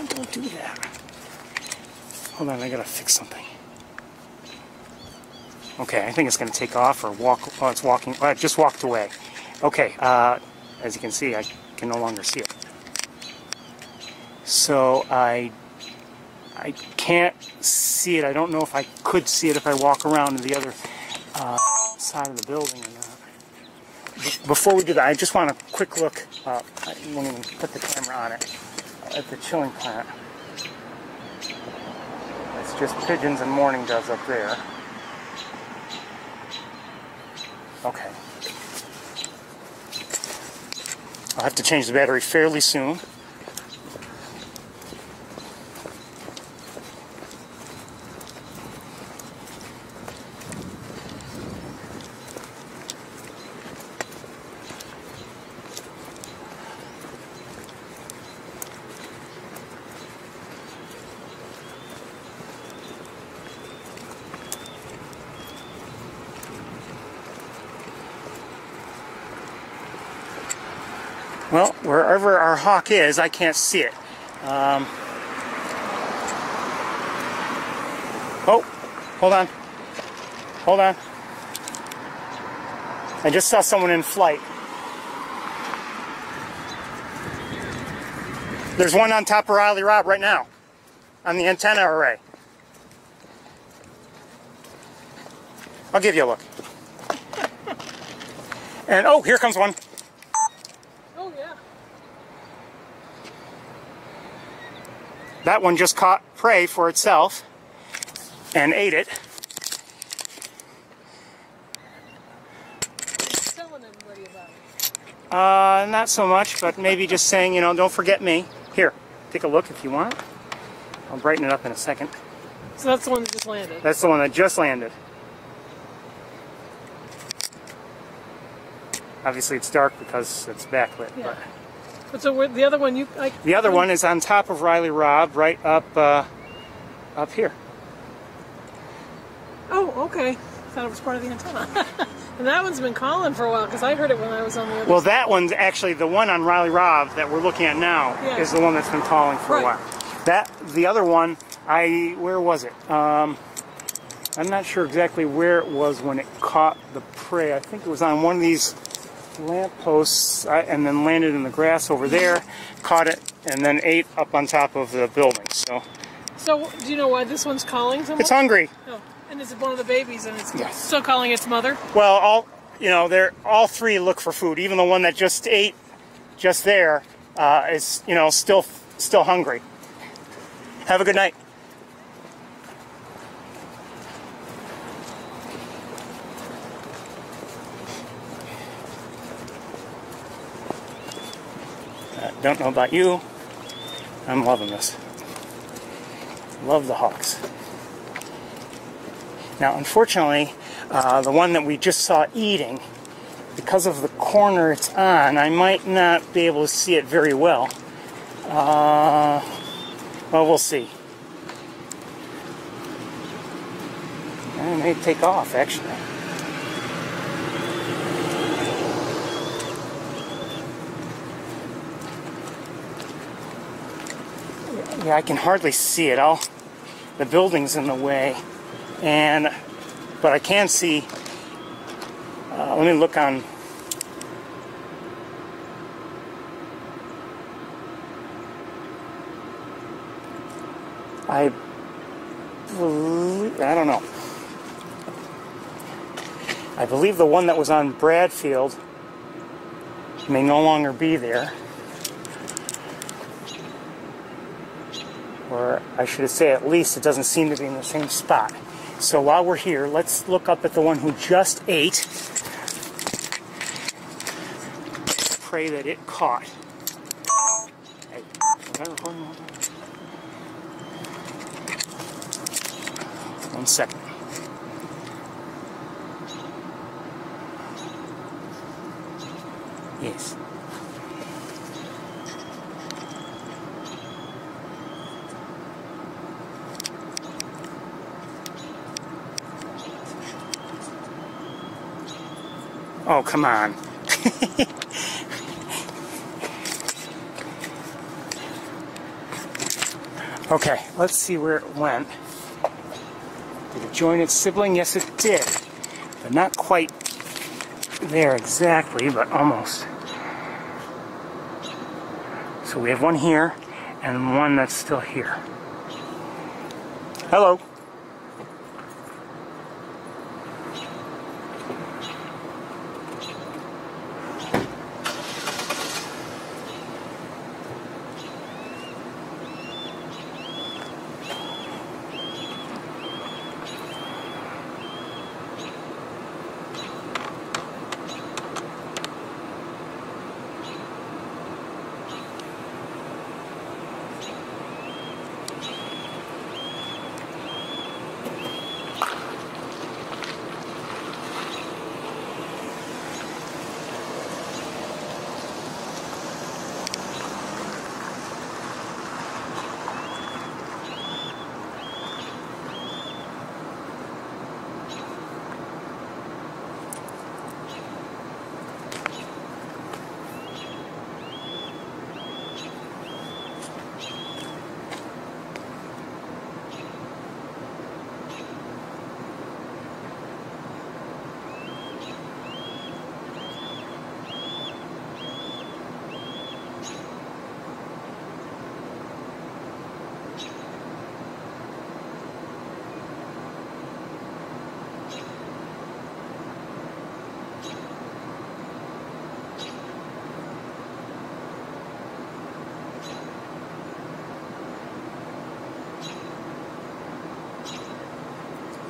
Don't do that. Hold on, I gotta fix something. Okay, I think it's gonna take off or walk. Oh, it's walking. Oh, it just walked away. Okay, as you can see, I can no longer see it. So I can't see it. I don't know if I could see it if I walk around to the other side of the building or not. Before we do that, I just want a quick look. I won't even put the camera on it. At the chilling plant. It's just pigeons and mourning doves up there. Okay. I'll have to change the battery fairly soon. Well, wherever our hawk is, I can't see it. Oh, hold on. Hold on. I just saw someone in flight. There's one on top of Riley Robb right now, on the antenna array. I'll give you a look. And, oh, here comes one. That one just caught prey for itself and ate it. Telling everybody about it. Not so much, but maybe just saying, you know, don't forget me. Here, take a look if you want. I'll brighten it up in a second. So that's the one that just landed? That's the one that just landed. Obviously it's dark because it's backlit. Yeah. But so the other one, the other one is on top of Riley Robb, right up here. Oh, okay. Thought it was part of the antenna. And that one's been calling for a while because I heard it when I was on the other side. That one's actually the one on Riley Robb that we're looking at now is the one that's been calling for a while. The other one, where was it? I'm not sure exactly where it was when it caught the prey. I think it was on one of these lampposts and then landed in the grass over there, caught it, and then ate up on top of the building. So do you know why this one's calling so much? It's hungry. Oh, and is it one of the babies and it's still calling its mother? Well, all three look for food. Even the one that just ate just there is, still hungry. Have a good night. Don't know about you. I'm loving this. Love the hawks. Now, unfortunately, the one that we just saw eating, because of the corner it's on, I might not be able to see it very well. Well, we'll see. I may take off, actually. Yeah, I can hardly see it. The building's in the way, but I can see. Let me look on. I don't know. I believe the one that was on Bradfield may no longer be there. Or I should say, at least it doesn't seem to be in the same spot. So while we're here, let's look up at the one who just ate. Prey that it caught. Hey, was I recording? 1 second. Yes. Oh, come on. Okay, let's see where it went. Did it join its sibling? Yes, it did. But not quite there exactly, but almost. So we have one here and one that's still here. Hello.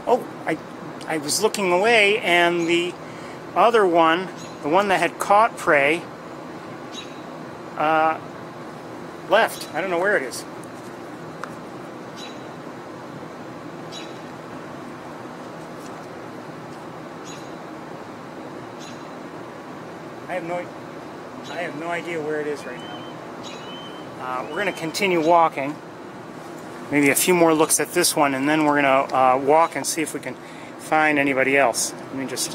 Oh, I was looking away, and the other one, the one that had caught prey, left. I don't know where it is. I have no idea where it is right now. We're going to continue walking. Maybe a few more looks at this one, and then we're going to walk and see if we can find anybody else. Let me just...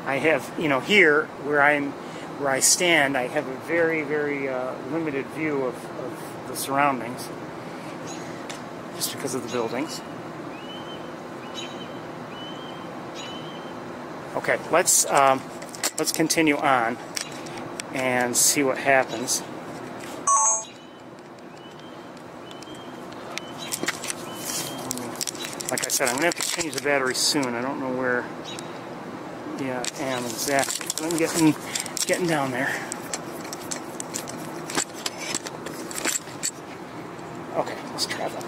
I have, here where I stand, I have a very, very limited view of the surroundings, just because of the buildings. Okay, let's continue on and see what happens. Like I said, I'm going to have to change the battery soon. I don't know where I am exactly, but I'm getting down there. Okay, let's travel.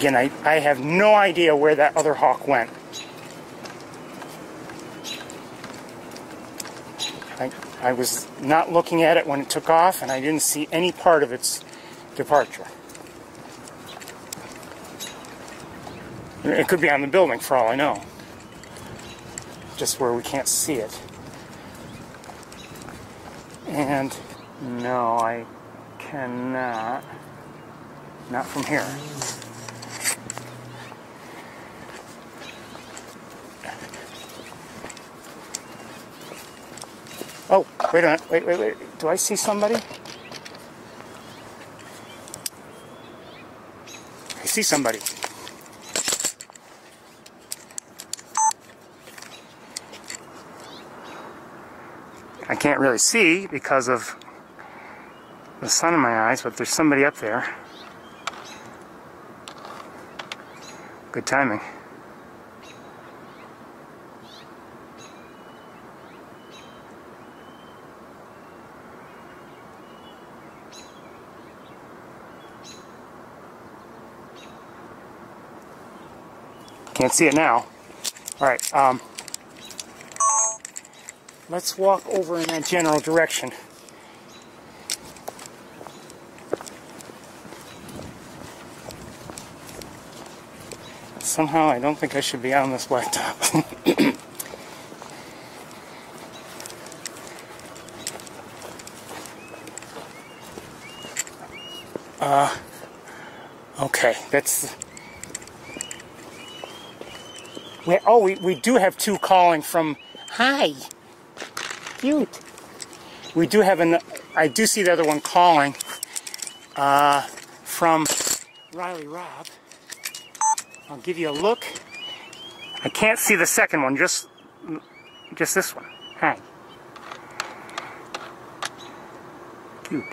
Again, I have no idea where that other hawk went. I was not looking at it when it took off, and I didn't see any part of its departure. It could be on the building for all I know. Just where we can't see it. And no, I cannot. Not from here. Oh, wait a minute. Wait. Do I see somebody? I see somebody. I can't really see because of the sun in my eyes, but there's somebody up there. Good timing. Can't see it now. All right, let's walk over in that general direction. Somehow I don't think I should be on this blacktop. Okay, that's... we do have two calling from... Hi! Cute! We do have I do see the other one calling from Riley Robb. I'll give you a look. I can't see the second one, just this one. Hi. Cute.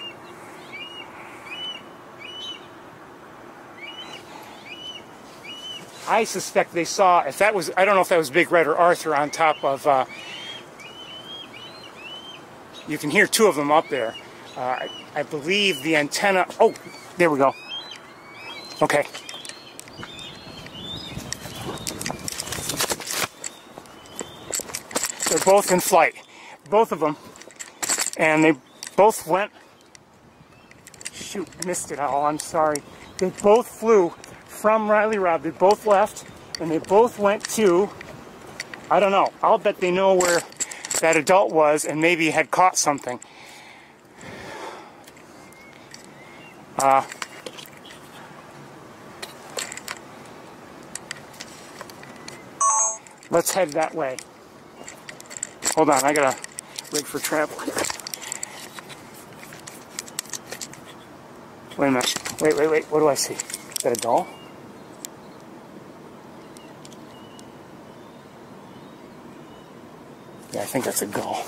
I suspect they saw, if that was, I don't know if that was Big Red or Arthur on top of, you can hear two of them up there. I believe the antenna, oh, there we go. Okay. They're both in flight, both of them, and they both went, shoot, I missed it all, I'm sorry. They both flew from Riley Robb, they both left, and they both went to, I don't know, I'll bet they know where that adult was and maybe had caught something. Let's head that way. Hold on, I gotta rig for travel. Wait a minute. Wait. What do I see? Is that a doll? Yeah, I think that's a gull.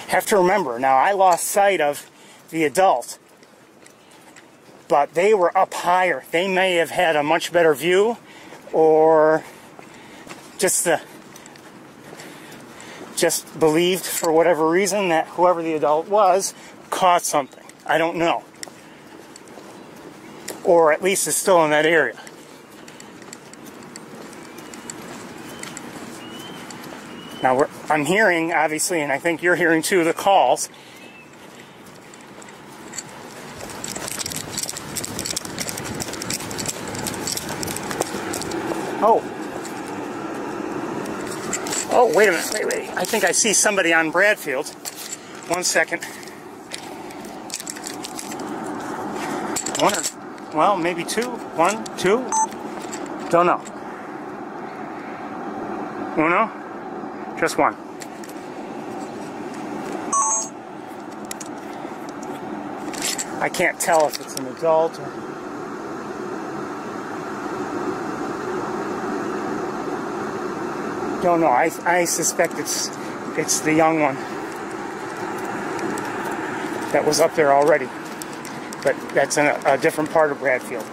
Have to remember, now I lost sight of the adult, but they were up higher. They may have had a much better view, or just believed for whatever reason that whoever the adult was caught something. I don't know. Or at least is still in that area. Now I'm hearing, obviously, and I think you're hearing too, the calls. Oh, wait a minute, wait. I think I see somebody on Bradfield. 1 second. One or, well, maybe two. 1, 2. Don't know. Uno? Just one. I can't tell if it's an adult or... Don't know. I suspect it's the young one that was up there already, but that's in a different part of Bradfield.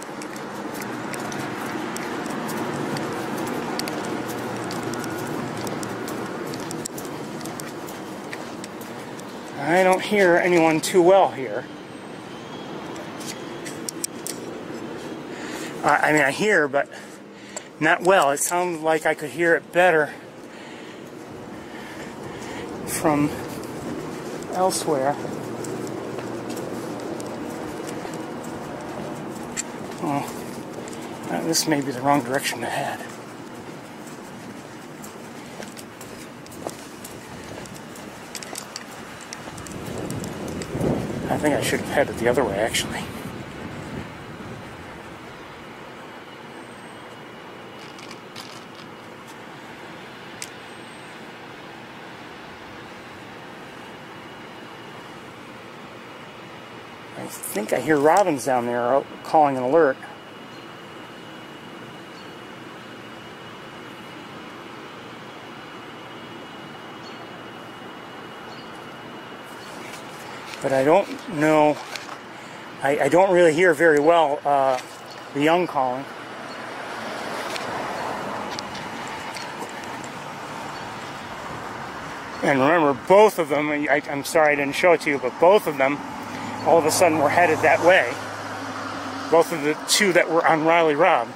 I don't hear anyone too well here. I mean, I hear, but not well. It sounds like I could hear it better from elsewhere. Oh, this may be the wrong direction to head. I think I should have headed the other way, actually. I think I hear robins down there calling an alert. But I don't know, I don't really hear very well the young calling. And remember, both of them, I'm sorry I didn't show it to you, but both of them all of a sudden were headed that way. Both of the two that were on Riley Rob.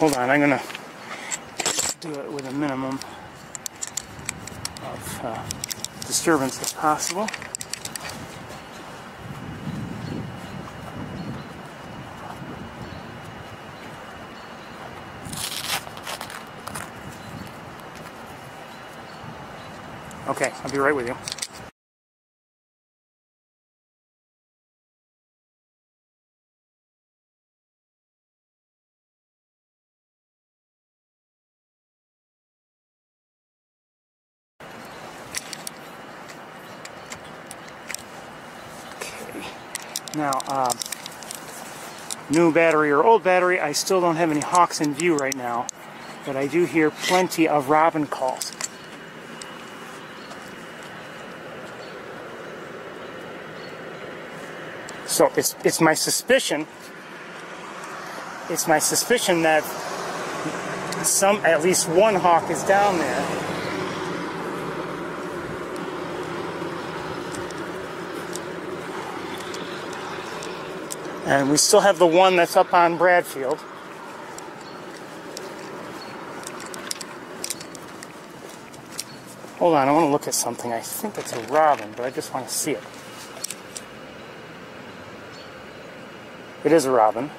Hold on, I'm going to do it with a minimum of disturbance as possible. Okay, I'll be right with you. Now, new battery or old battery, I still don't have any hawks in view right now, but I do hear plenty of robin calls. So it's my suspicion. It's my suspicion that at least one hawk is down there. And we still have the one that's up on Bradfield. Hold on, I want to look at something. I think it's a robin, but I just want to see it. It is a robin.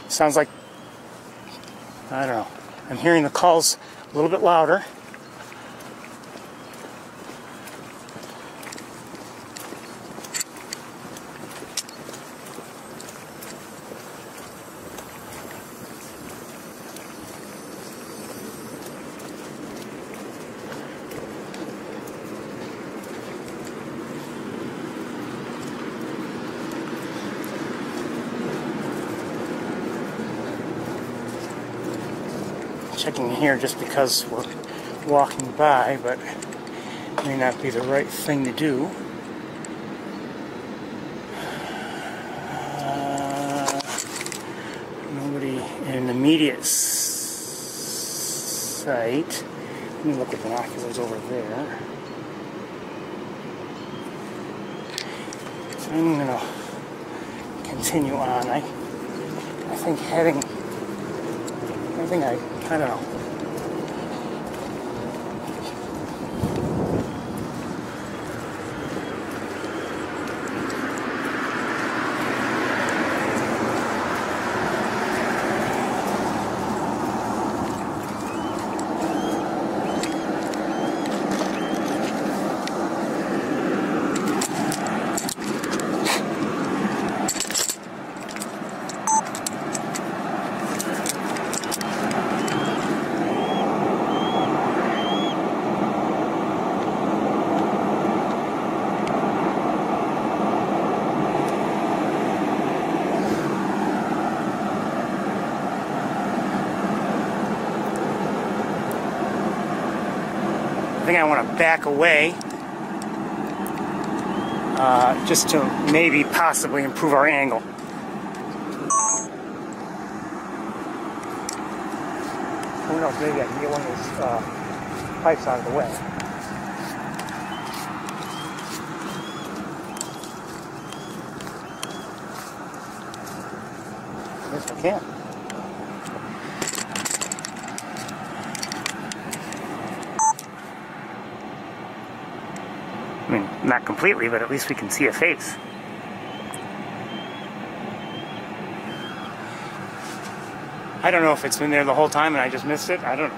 Sounds like, I don't know, I'm hearing the calls a little bit louder. Checking here just because we're walking by, but it may not be the right thing to do. Nobody in immediate sight. Let me look at binoculars over there. So I'm going to continue on. I think heading... I don't know. think I want to back away just to maybe possibly improve our angle. Who knows, maybe I can get one of those pipes out of the way. I guess I can. I mean, not completely, but at least we can see a face. I don't know if it's been there the whole time and I just missed it. I don't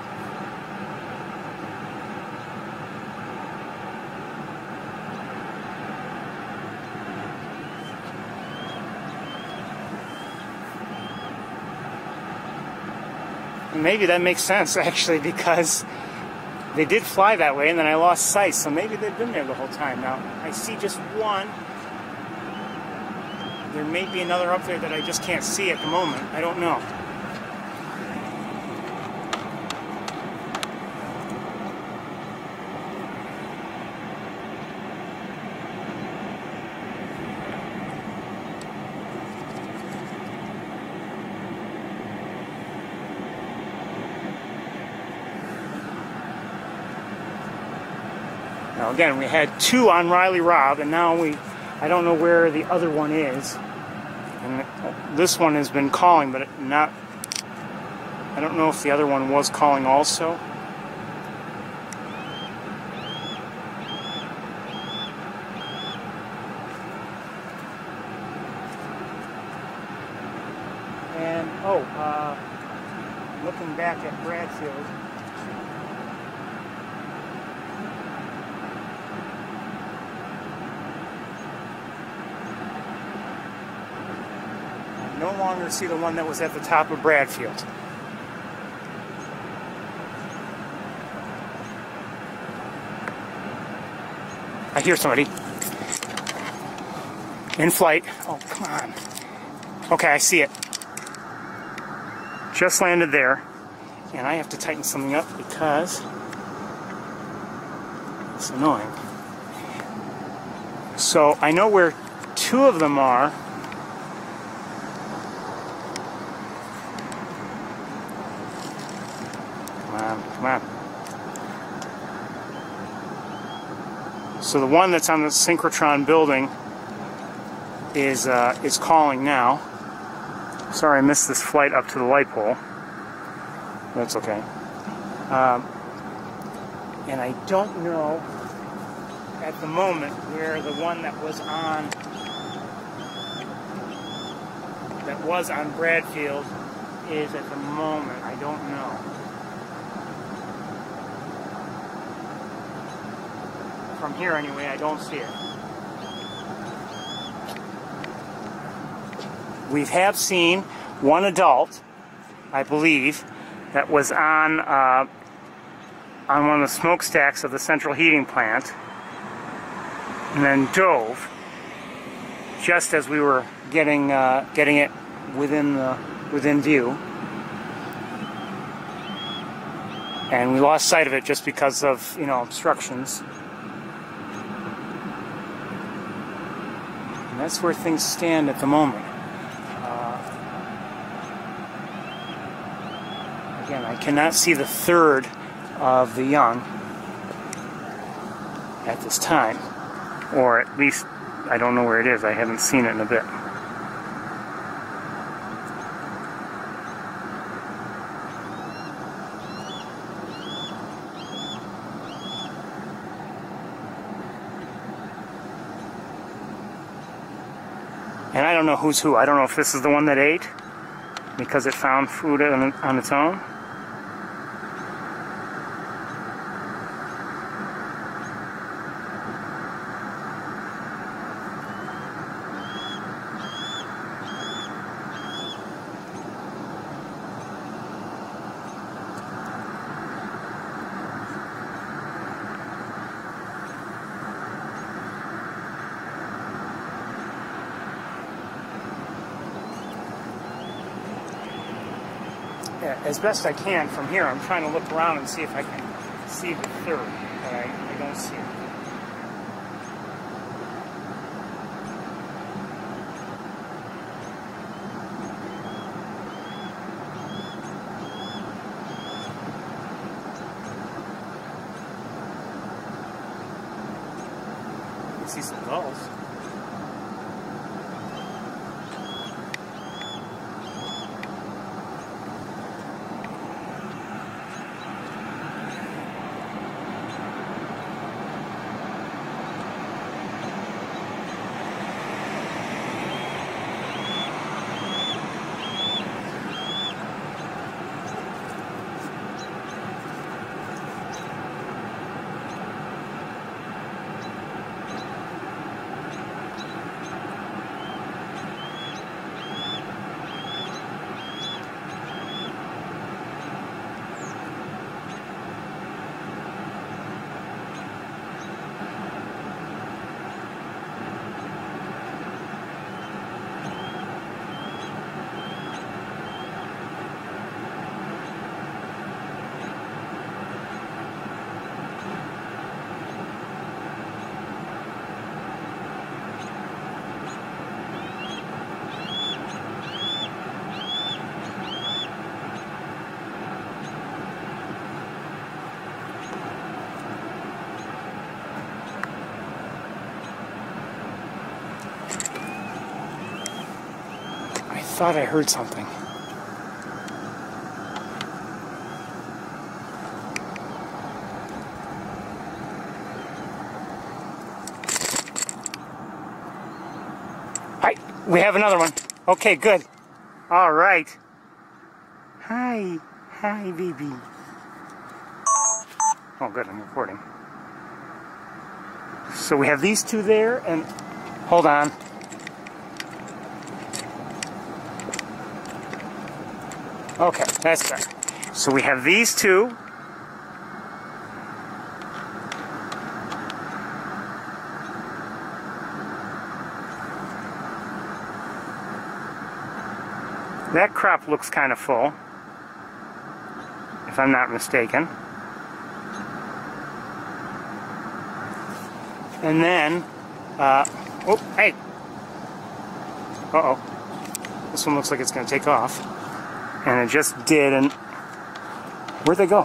know. Maybe that makes sense, actually, because they did fly that way and then I lost sight, so maybe they've been there the whole time. Now, I see just one. There may be another up there that I just can't see at the moment. I don't know. Now again, we had two on Riley Robb, and now I don't know where the other one is. And this one has been calling, but I don't know if the other one was calling also. And, looking back at Bradfield, no longer see the one that was at the top of Bradfield. I hear somebody. In flight. Oh, come on. Okay, I see it. Just landed there. And I have to tighten something up because it's annoying. So I know where two of them are. Come on. So the one that's on the synchrotron building is calling now. Sorry, I missed this flight up to the light pole. That's okay. And I don't know at the moment where the one that was on Bradfield is at the moment. I don't know. From here anyway, I don't see it. We have seen one adult, I believe, that was on one of the smokestacks of the central heating plant, and then dove just as we were getting it within view, and we lost sight of it just because of obstructions. And that's where things stand at the moment. Again, I cannot see the third of the young at this time. Or at least, I don't know where it is. I haven't seen it in a bit. And I don't know who's who. I don't know if this is the one that ate because it found food on its own. As best I can from here, I'm trying to look around and see if I can see the third. but I don't see it. I see some gulls. I thought I heard something. Hi, we have another one. Okay, good. All right. Hi, baby. Oh, good, I'm recording. So we have these two there, and hold on. Okay, that's better. So we have these two. That crop looks kind of full, if I'm not mistaken. And then, oh, hey. Uh-oh. This one looks like it's going to take off. And it just did, and where'd they go?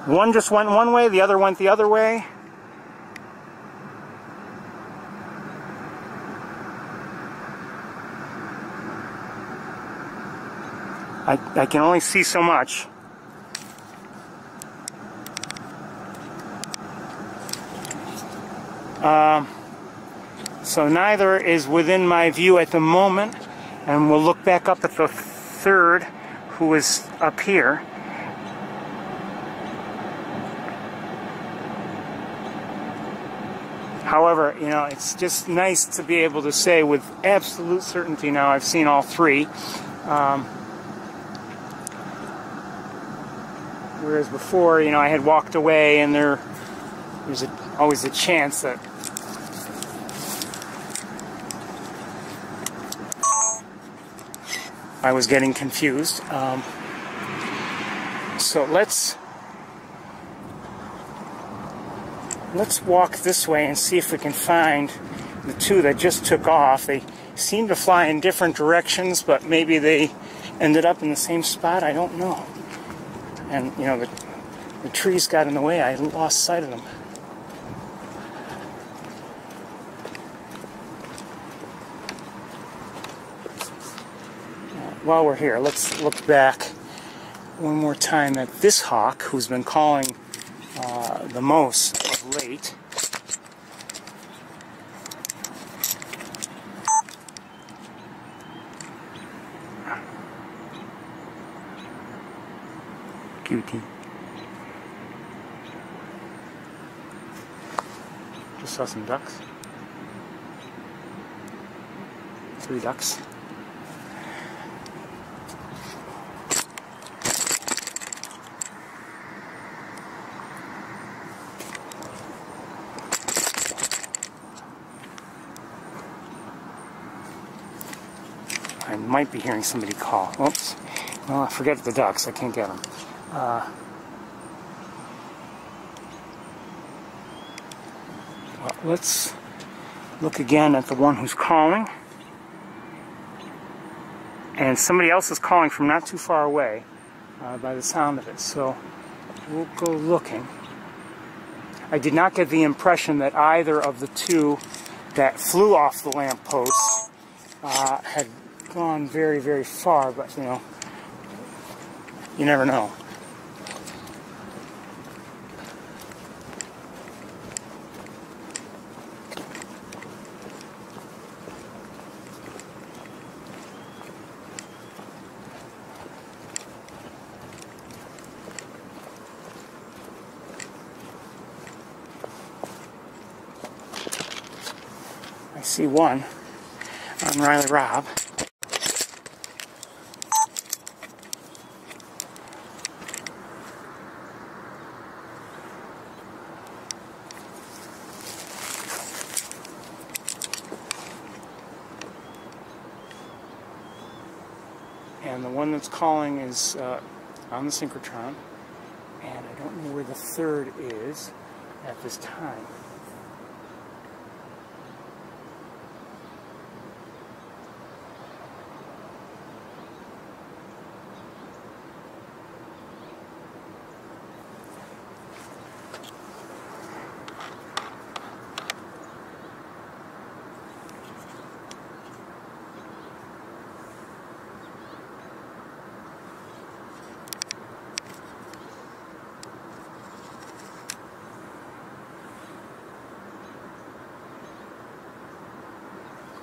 One just went one way, the other went the other way. I can only see so much. So neither is within my view at the moment, and we'll look back up at the third, who is up here. However, you know, it's just nice to be able to say with absolute certainty now I've seen all three. Whereas before, you know, I had walked away and there's always a chance that I was getting confused. So let's walk this way and see if we can find the two that just took off. They seem to fly in different directions, but maybe they ended up in the same spot. I don't know. And, you know, the trees got in the way. I lost sight of them. While we're here, let's look back one more time at this hawk, who's been calling the most of late. Cutie. Just saw some ducks. 3 ducks. I might be hearing somebody call. Oops. Well, I forget the ducks. I can't get them. Well, let's look again at the one who's calling. And somebody else is calling from not too far away by the sound of it. So we'll go looking. I did not get the impression that either of the two that flew off the lamppost had gone very, very far, but you know, you never know. I see one on Riley Robb. And the one that's calling is on the synchrotron, and I don't know where the third is at this time.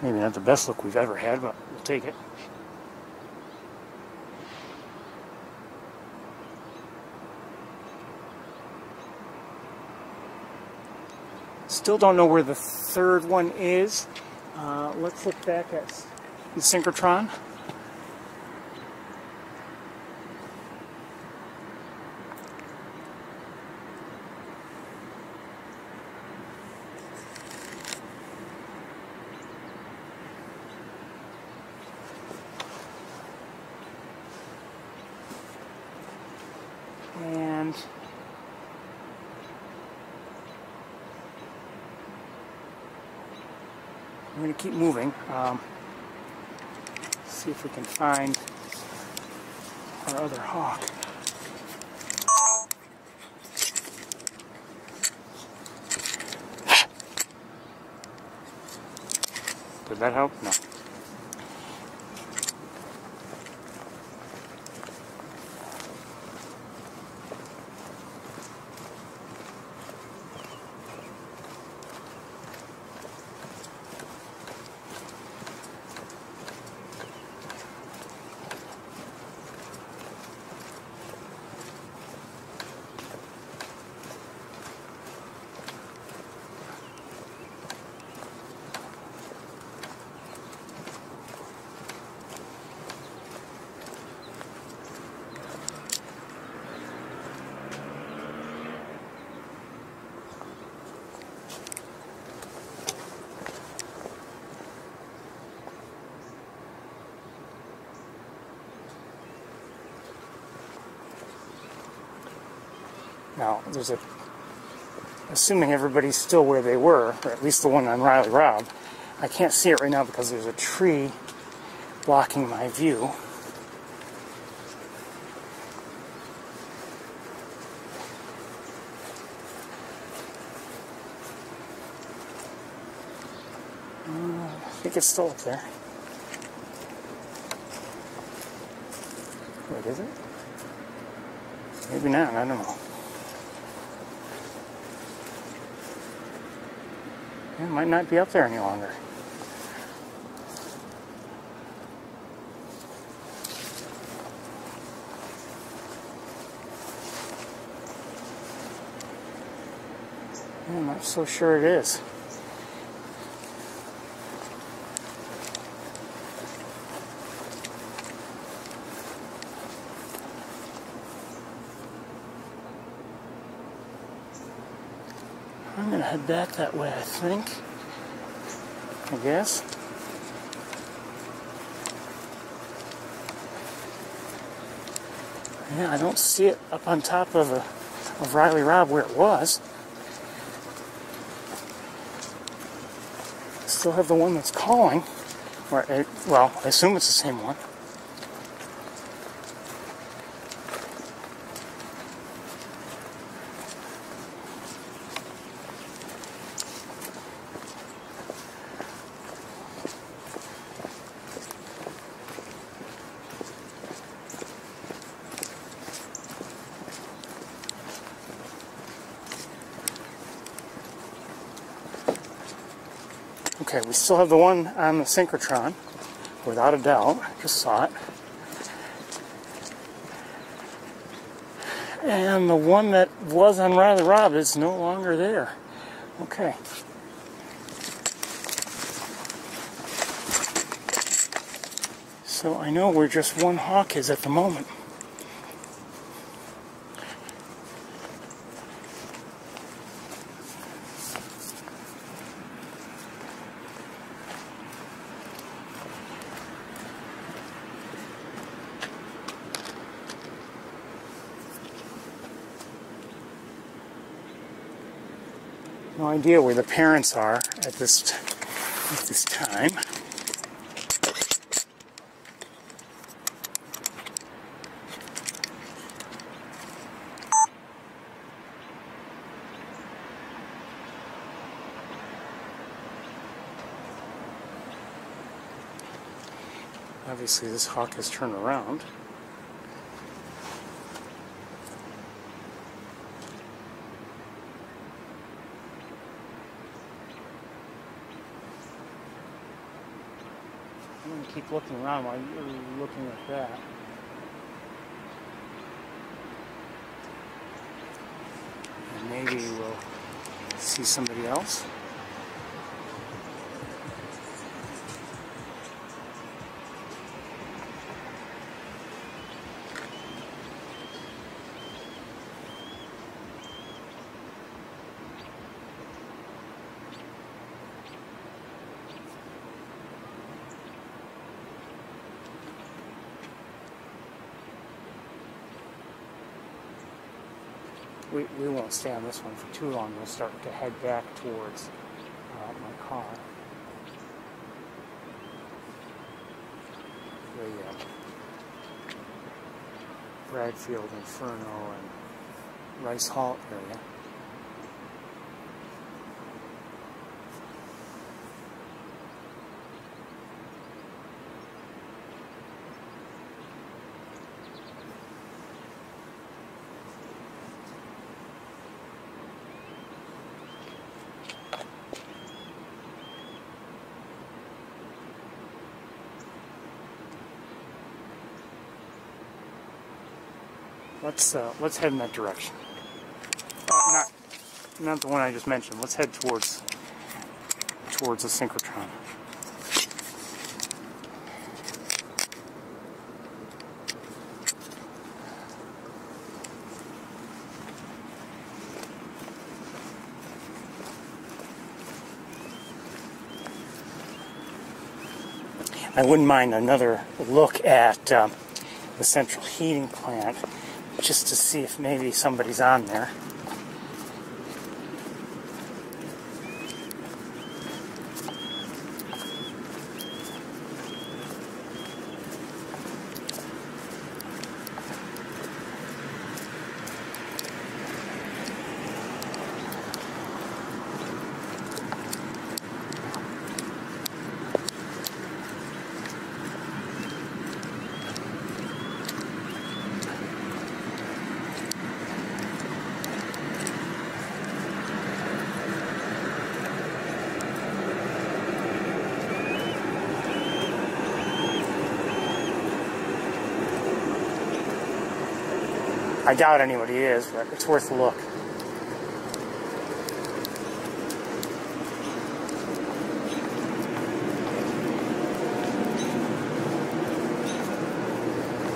Maybe not the best look we've ever had, but we'll take it. Still don't know where the third one is. Let's look back at the synchrotron. And we're going to keep moving. See if we can find our other hawk. Did that help? No. Now, assuming everybody's still where they were, or at least the one on Riley Robb, I can't see it right now because there's a tree blocking my view. I think it's still up there. Wait, is it? Maybe not, I don't know. It might not be up there any longer. I'm not so sure it is. I'm going to head back that way, I think. I guess. Yeah, I don't see it up on top of Riley Robb where it was. still have the one that's calling. Well, I assume it's the same one. Okay, we still have the one on the synchrotron, without a doubt. I just saw it. And the one that was on Riley Rob is no longer there. Okay. So I know where just one hawk is at the moment. No idea where the parents are at this time. Obviously, this hawk has turned around. I'm going to keep looking around while you're looking at that. And maybe we'll see somebody else. We won't stay on this one for too long. We'll start to head back towards my car. The Bradfield, Inferno, and Rice Hall area. Let's head in that direction. Not the one I just mentioned. Let's head towards the synchrotron. I wouldn't mind another look at the central heating plant, just to see if maybe somebody's on there. I doubt anybody is, but it's worth a look.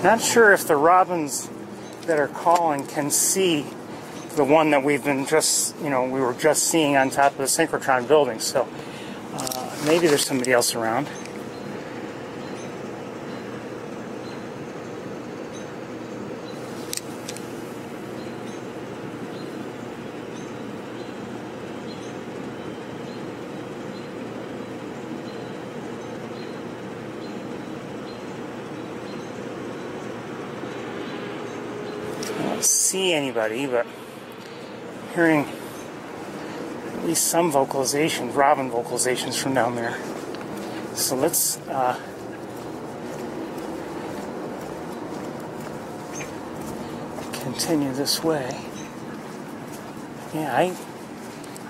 Not sure if the robins that are calling can see the one that we've been we were just seeing on top of the synchrotron building, so maybe there's somebody else around. see anybody, but hearing at least some vocalizations, robin vocalizations from down there. So let's continue this way. Yeah,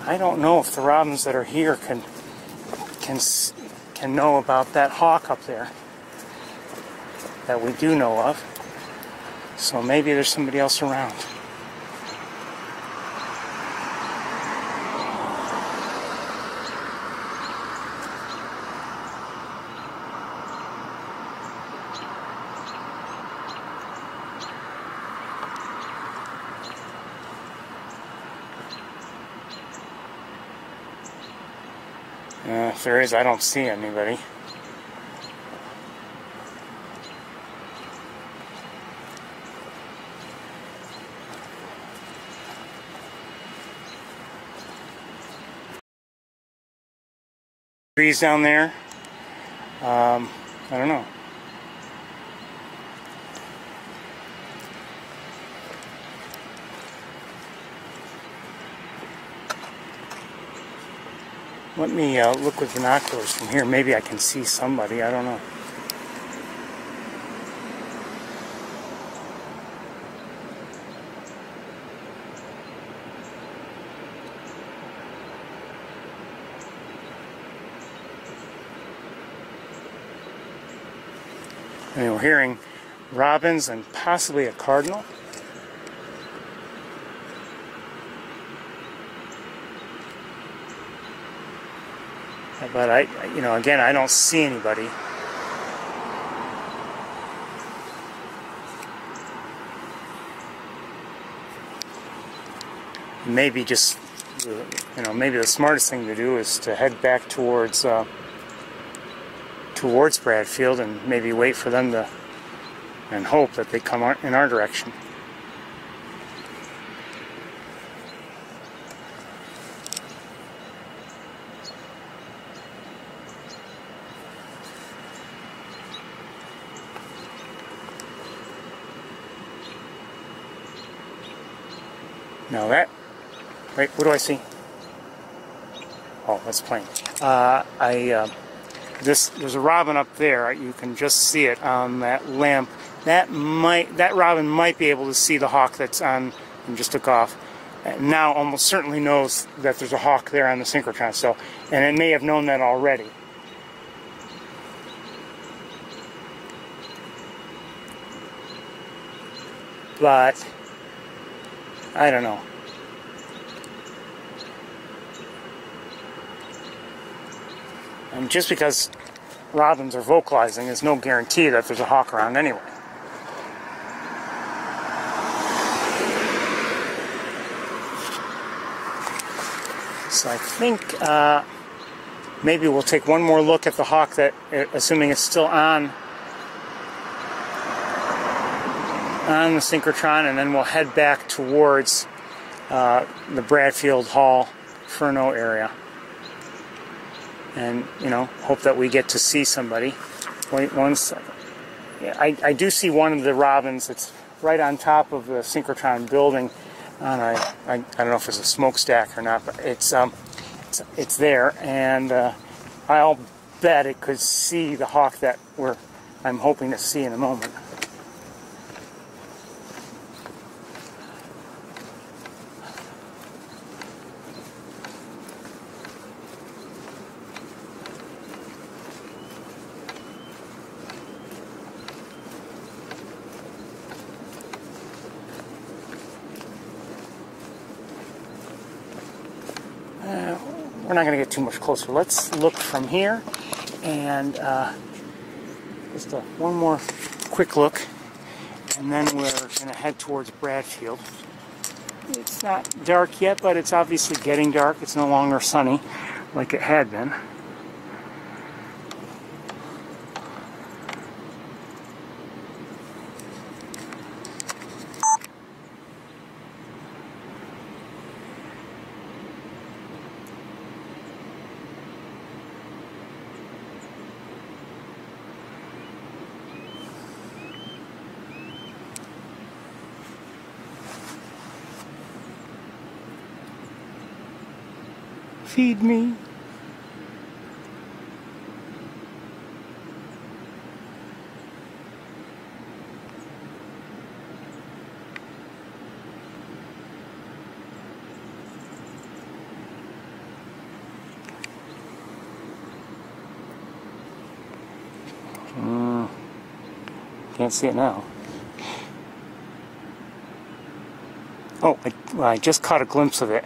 I don't know if the robins that are here can know about that hawk up there that we do know of. So maybe there's somebody else around. If there is, I don't see anybody. Trees down there. I don't know. Let me look with binoculars from here. Maybe I can see somebody. I don't know. I mean, we're hearing robins and possibly a cardinal. But again, I don't see anybody. Maybe just, maybe the smartest thing to do is to head back towards Bradfield and maybe wait for them to, and hope that they come in our direction. Now wait, what do I see? Oh, that's plain. There's a robin up there. You can just see it on that lamp. That robin might be able to see the hawk that's on and just took off. And now almost certainly knows that there's a hawk there on the synchrotron. So, and it may have known that already. But I don't know. And just because robins are vocalizing is no guarantee that there's a hawk around anyway. So I think maybe we'll take one more look at the hawk, that, assuming it's still on the synchrotron, and then we'll head back towards the Bradfield Hall Furno area, and hope that we get to see somebody. Wait one second. Yeah, I do see one of the robins. It's right on top of the synchrotron building. I don't know if it's a smokestack or not, but it's there, and I'll bet it could see the hawk that I'm hoping to see in a moment. We're not going to get too much closer. Let's look from here, and just one more quick look, and then we're going to head towards Bradfield. It's not dark yet, but it's obviously getting dark. It's no longer sunny like it had been. Feed me. Can't see it now. Oh, I just caught a glimpse of it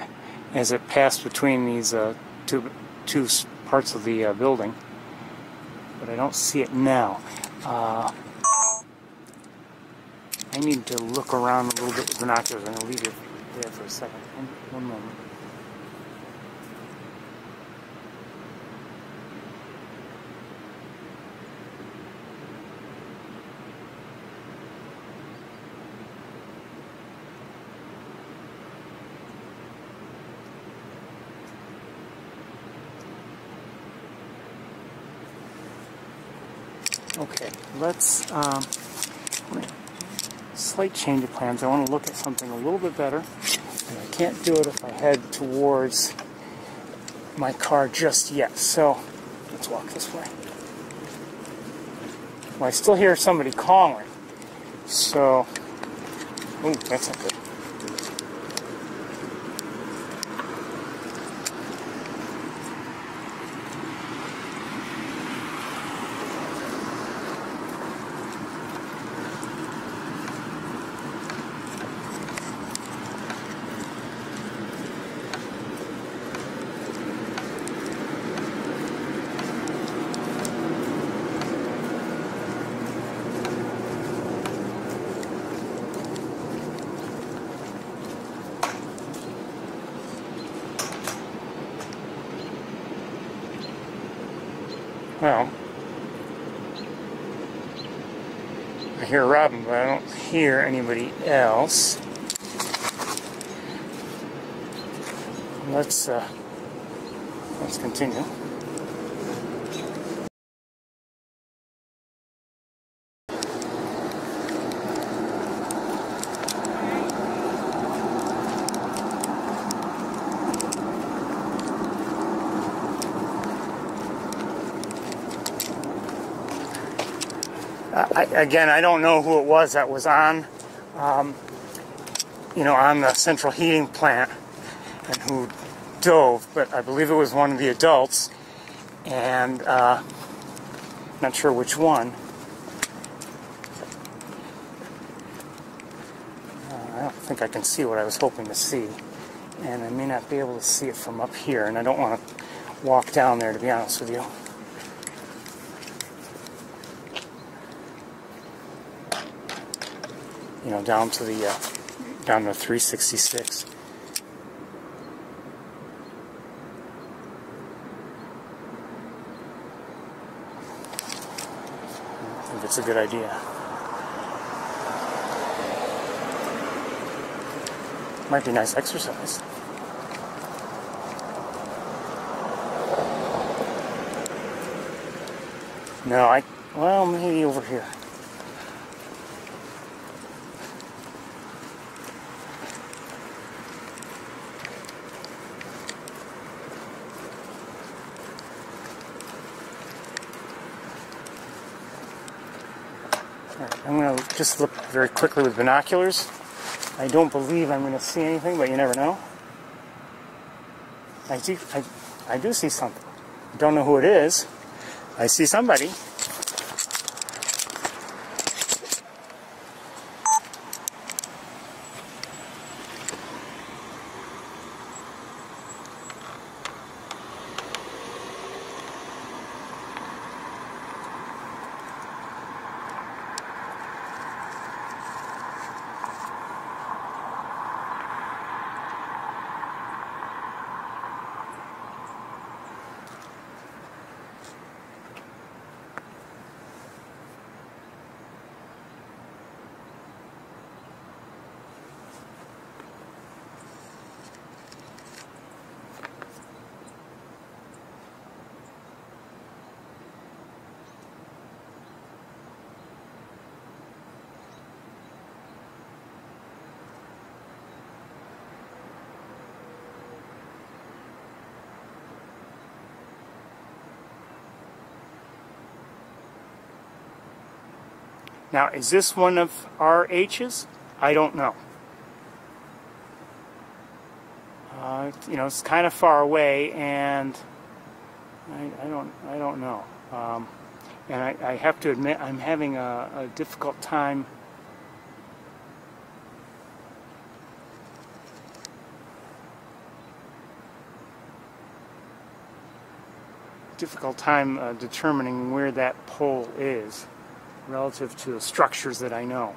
as it passed between these two parts of the building, but I don't see it now. I need to look around a little bit with binoculars. I'm going to leave it there for a second. One moment. Okay, let's, slight change of plans. I want to look at something a little bit better, and I can't do it if I head towards my car just yet. So, let's walk this way. Well, I still hear somebody calling, so, ooh, that's not good. Well, I hear Robin, but I don't hear anybody else. Let's continue. Again, I don't know who it was that was on, on the central heating plant and who dove, but I believe it was one of the adults, and not sure which one. I don't think I can see what I was hoping to see, and I may not be able to see it from up here, and I don't want to walk down there, to be honest with you. Down to 366. I think it's a good idea. Might be nice exercise. No, well, maybe over here. I'm going to just look very quickly with binoculars. I don't believe I'm going to see anything, but you never know. I do see something. I don't know who it is. I see somebody. Now, is this one of our H's? I don't know. You know, it's kind of far away, and I don't know. And I have to admit, I'm having a difficult time determining where that pole is relative to the structures that I know.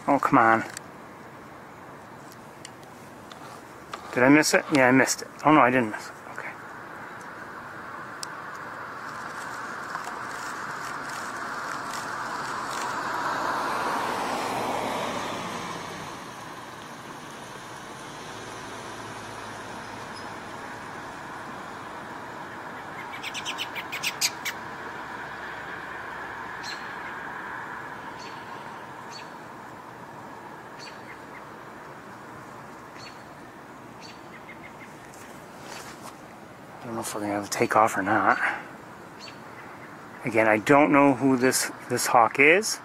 Oh, come on. Did I miss it? Yeah, I missed it. Oh, no, I didn't miss it. Okay. I don't know if we're going to have to take off or not. Again, I don't know who this hawk is.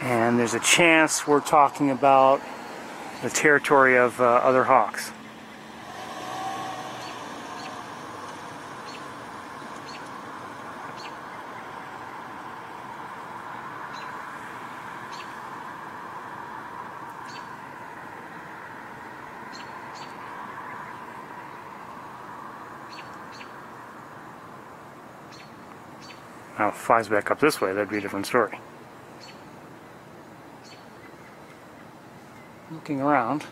And there's a chance we're talking about the territory of other hawks. Now, if it flies back up this way, that'd be a different story. Looking around.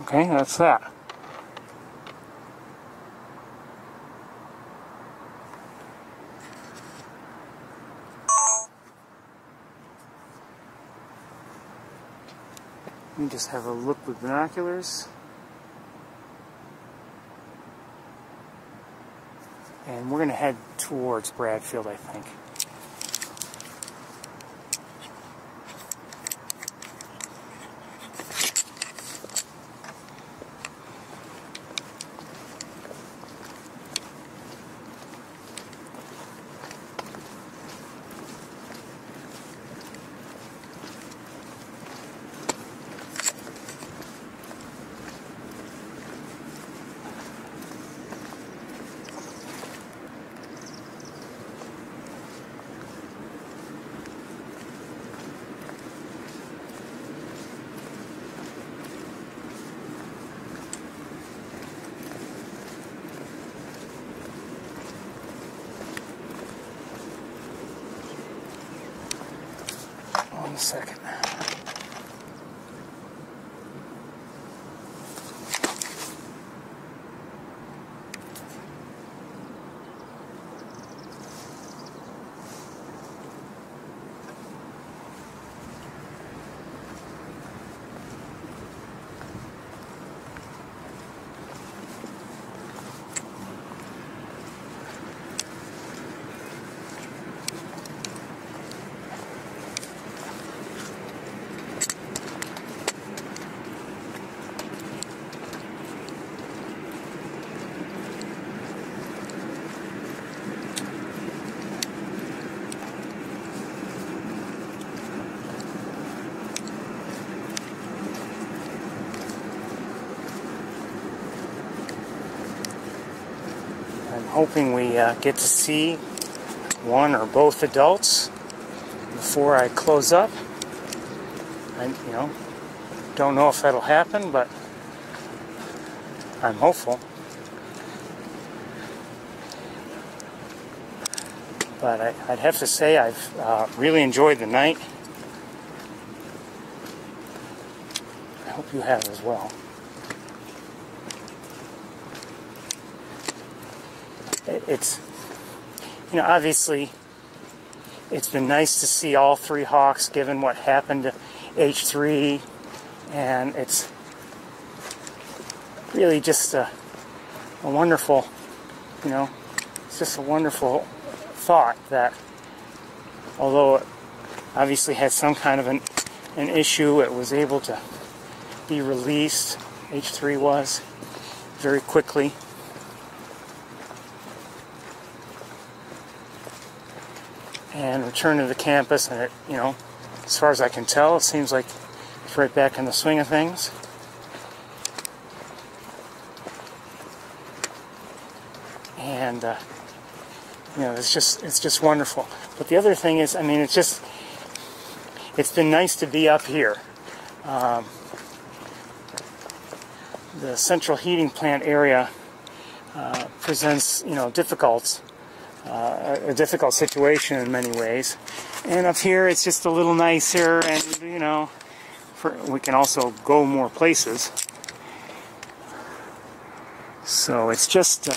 Okay, that's that. Let me just have a look with binoculars. And we're going to head towards Bradfield, I think. One second. hoping we get to see one or both adults before I close up. I, don't know if that'll happen, but I'm hopeful. But I'd have to say I've really enjoyed the night. I hope you have as well. It's, obviously it's been nice to see all three hawks given what happened to H3, and it's really just a wonderful, it's just a wonderful thought that although it obviously had some kind of an issue, it was able to be released. H3 was very quickly. And return to the campus, and as far as I can tell, it seems like it's right back in the swing of things. And it's just wonderful. But the other thing is, it's been nice to be up here. The central heating plant area presents, a difficult situation in many ways. And up here, it's just a little nicer, and we can also go more places. So it's just,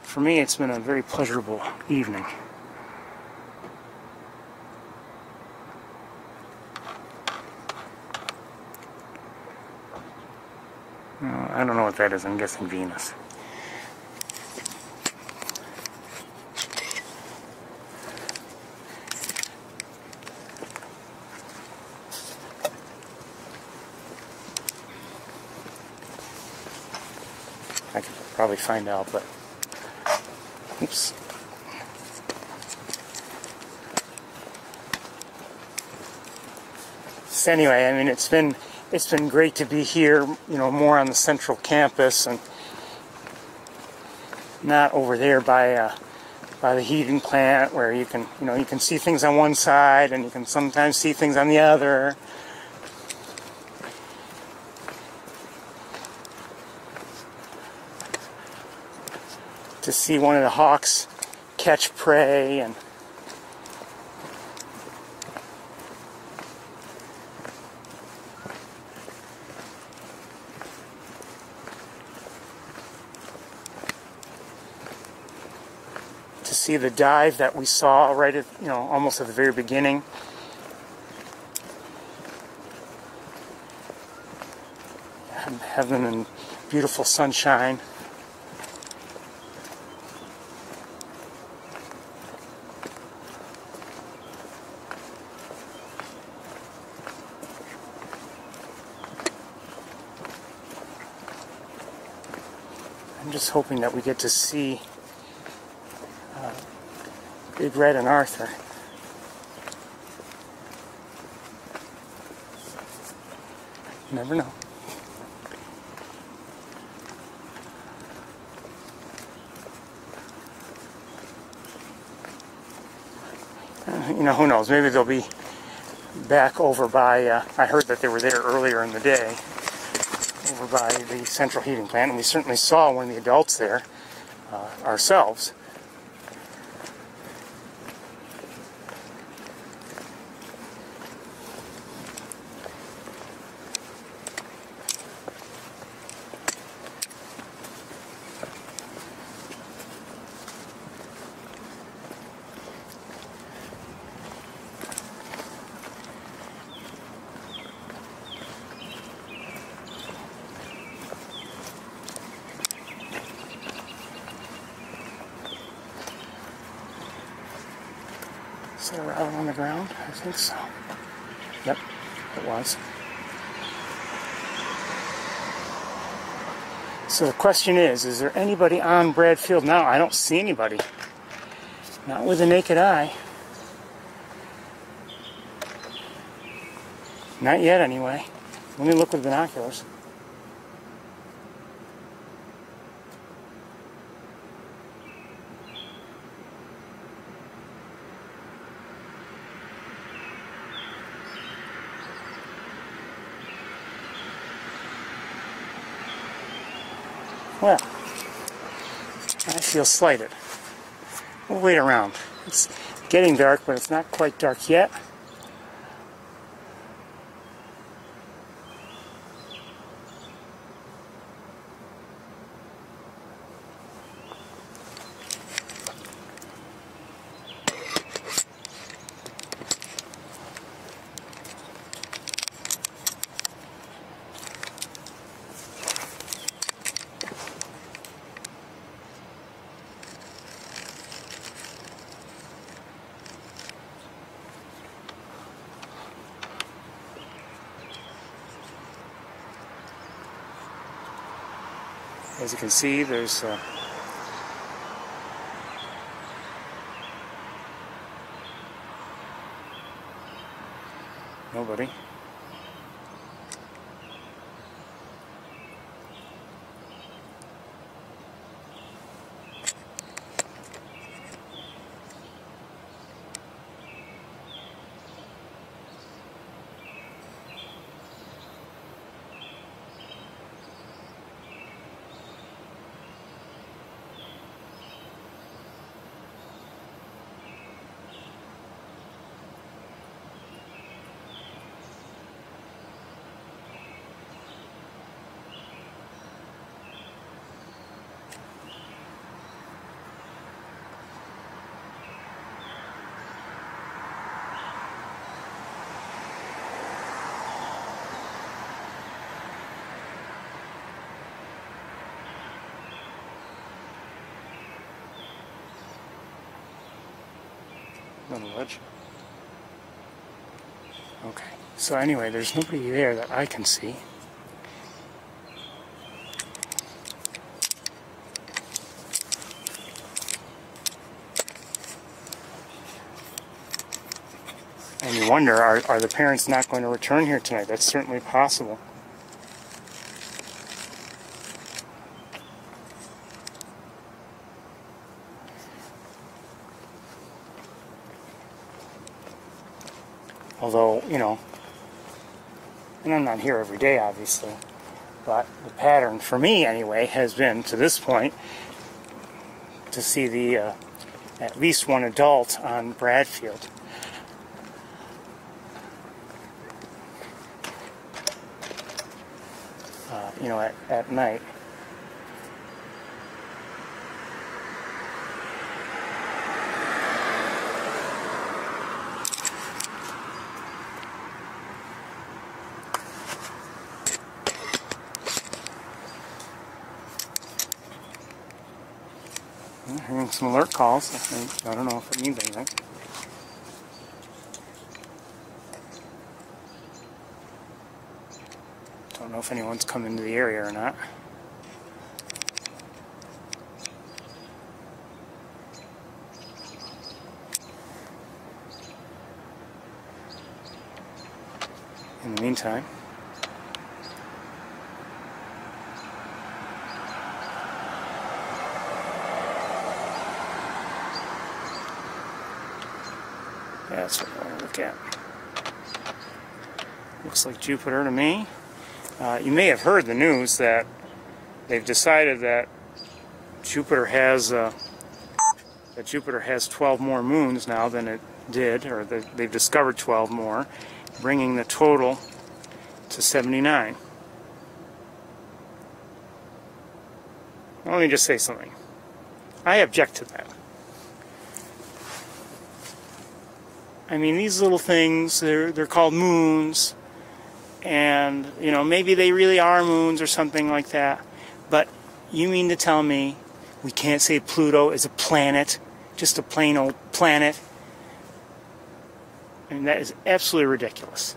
for me, it's been a very pleasurable evening. I don't know what that is. I'm guessing Venus. I could probably find out, but oops. So anyway, it's been great to be here, more on the central campus and not over there by the heating plant where you can see things on one side and you can sometimes see things on the other. To see one of the hawks catch prey and to see the dive that we saw right at, almost at the very beginning. And have them in beautiful sunshine. I'm just hoping that we get to see Big Red and Arthur. You never know. Who knows? Maybe they'll be back over by, I heard that they were there earlier in the day, over by the central heating plant, and we certainly saw one of the adults there ourselves. Is there out on the ground? I think so. Yep, it was. So the question is there anybody on Bradfield now? I don't see anybody. Not with the naked eye. Not yet, anyway. Let me look with binoculars. I feel slighted. We'll wait around. It's getting dark, but it's not quite dark yet. As you can see, there's nobody. On the ledge. Okay, so anyway, there's nobody there that I can see. And you wonder, are the parents not going to return here tonight? That's certainly possible. Although, you know, and I'm not here every day, obviously, but the pattern, for me anyway, has been, to this point, to see the at least one adult on Bradfield. You know, at night. I'm hearing some alert calls. I don't know if it means anything. Don't know if anyone's come into the area or not. In the meantime, that's what I want to look at. Looks like Jupiter to me. You may have heard the news that they've decided that Jupiter has 12 more moons now than it did, or they've discovered 12 more, bringing the total to 79. Well, let me just say something. I object to that. I mean, these little things, they're called moons, and, you know, maybe they really are moons or something like that, but you mean to tell me we can't say Pluto is a planet, just a plain old planet? I mean, that is absolutely ridiculous.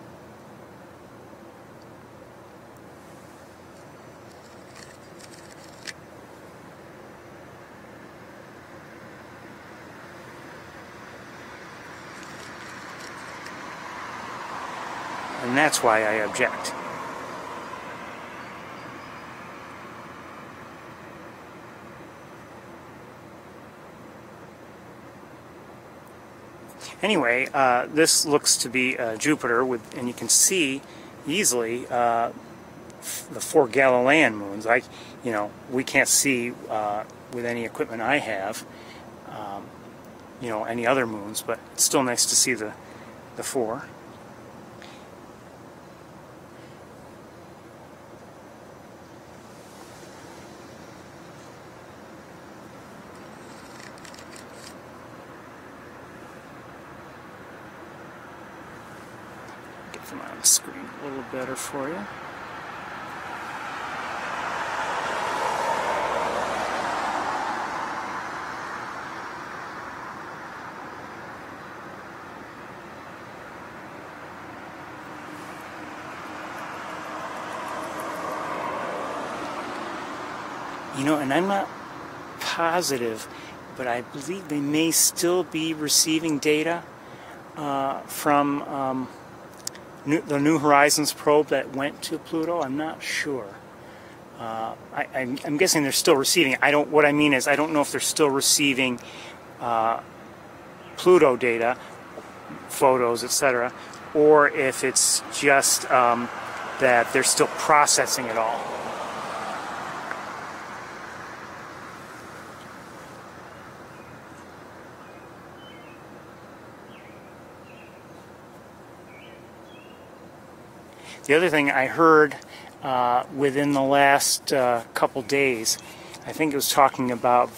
And that's why I object. Anyway, this looks to be Jupiter, and you can see easily the 4 Galilean moons. We can't see with any equipment I have, any other moons, but it's still nice to see the 4. Get them on the screen a little better for you. And I'm not positive, but I believe they may still be receiving data from the New Horizons probe that went to Pluto. I'm not sure. I'm guessing they're still receiving. What I mean is, I don't know if they're still receiving Pluto data, photos, etc., or if it's just that they're still processing it all. The other thing I heard within the last couple days, I think it was talking about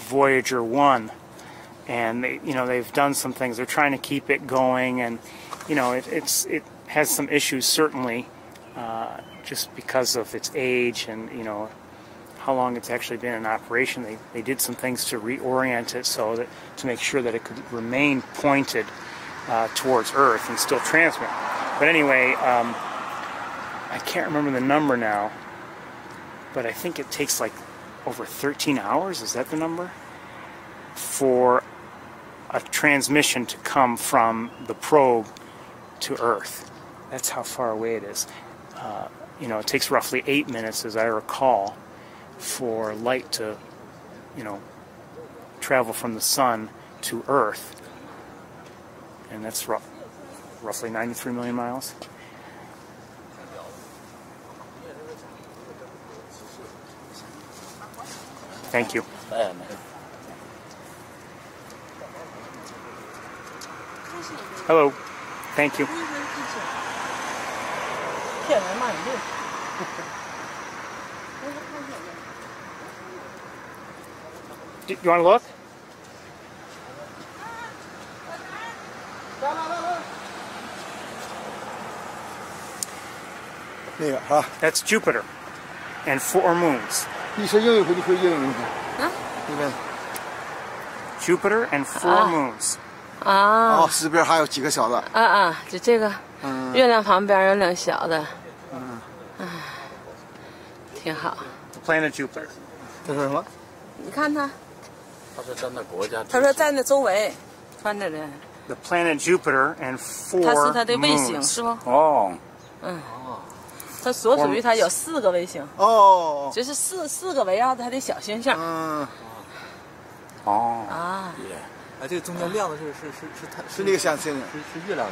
Voyager 1, and they've done some things. They're trying to keep it going, and it has some issues certainly, just because of its age and how long it's actually been in operation. They did some things to reorient it so that to make sure that it could remain pointed towards Earth and still transmit. But anyway. I can't remember the number now, but I think it takes like over 13 hours, is that the number? For a transmission to come from the probe to Earth. That's how far away it is. It takes roughly 8 minutes, as I recall, for light to, travel from the sun to Earth. And that's roughly 93 million miles. Thank you. Hello. Thank you. Do you want to look? That's Jupiter and 4 moons. Jupiter and 4 moons. 四边还有几个小的。就这个，月亮旁边有两小的，挺好。The planet Jupiter. 这是什么？你看它。他说在那国家。他说在那周围，穿着的。The planet Jupiter and 4 moons. 它是它的卫星，是不？哦。它所属于它有4个卫星。哦。就是四个围绕着它的小星星。这个中间亮的是它是那个小星星，是月亮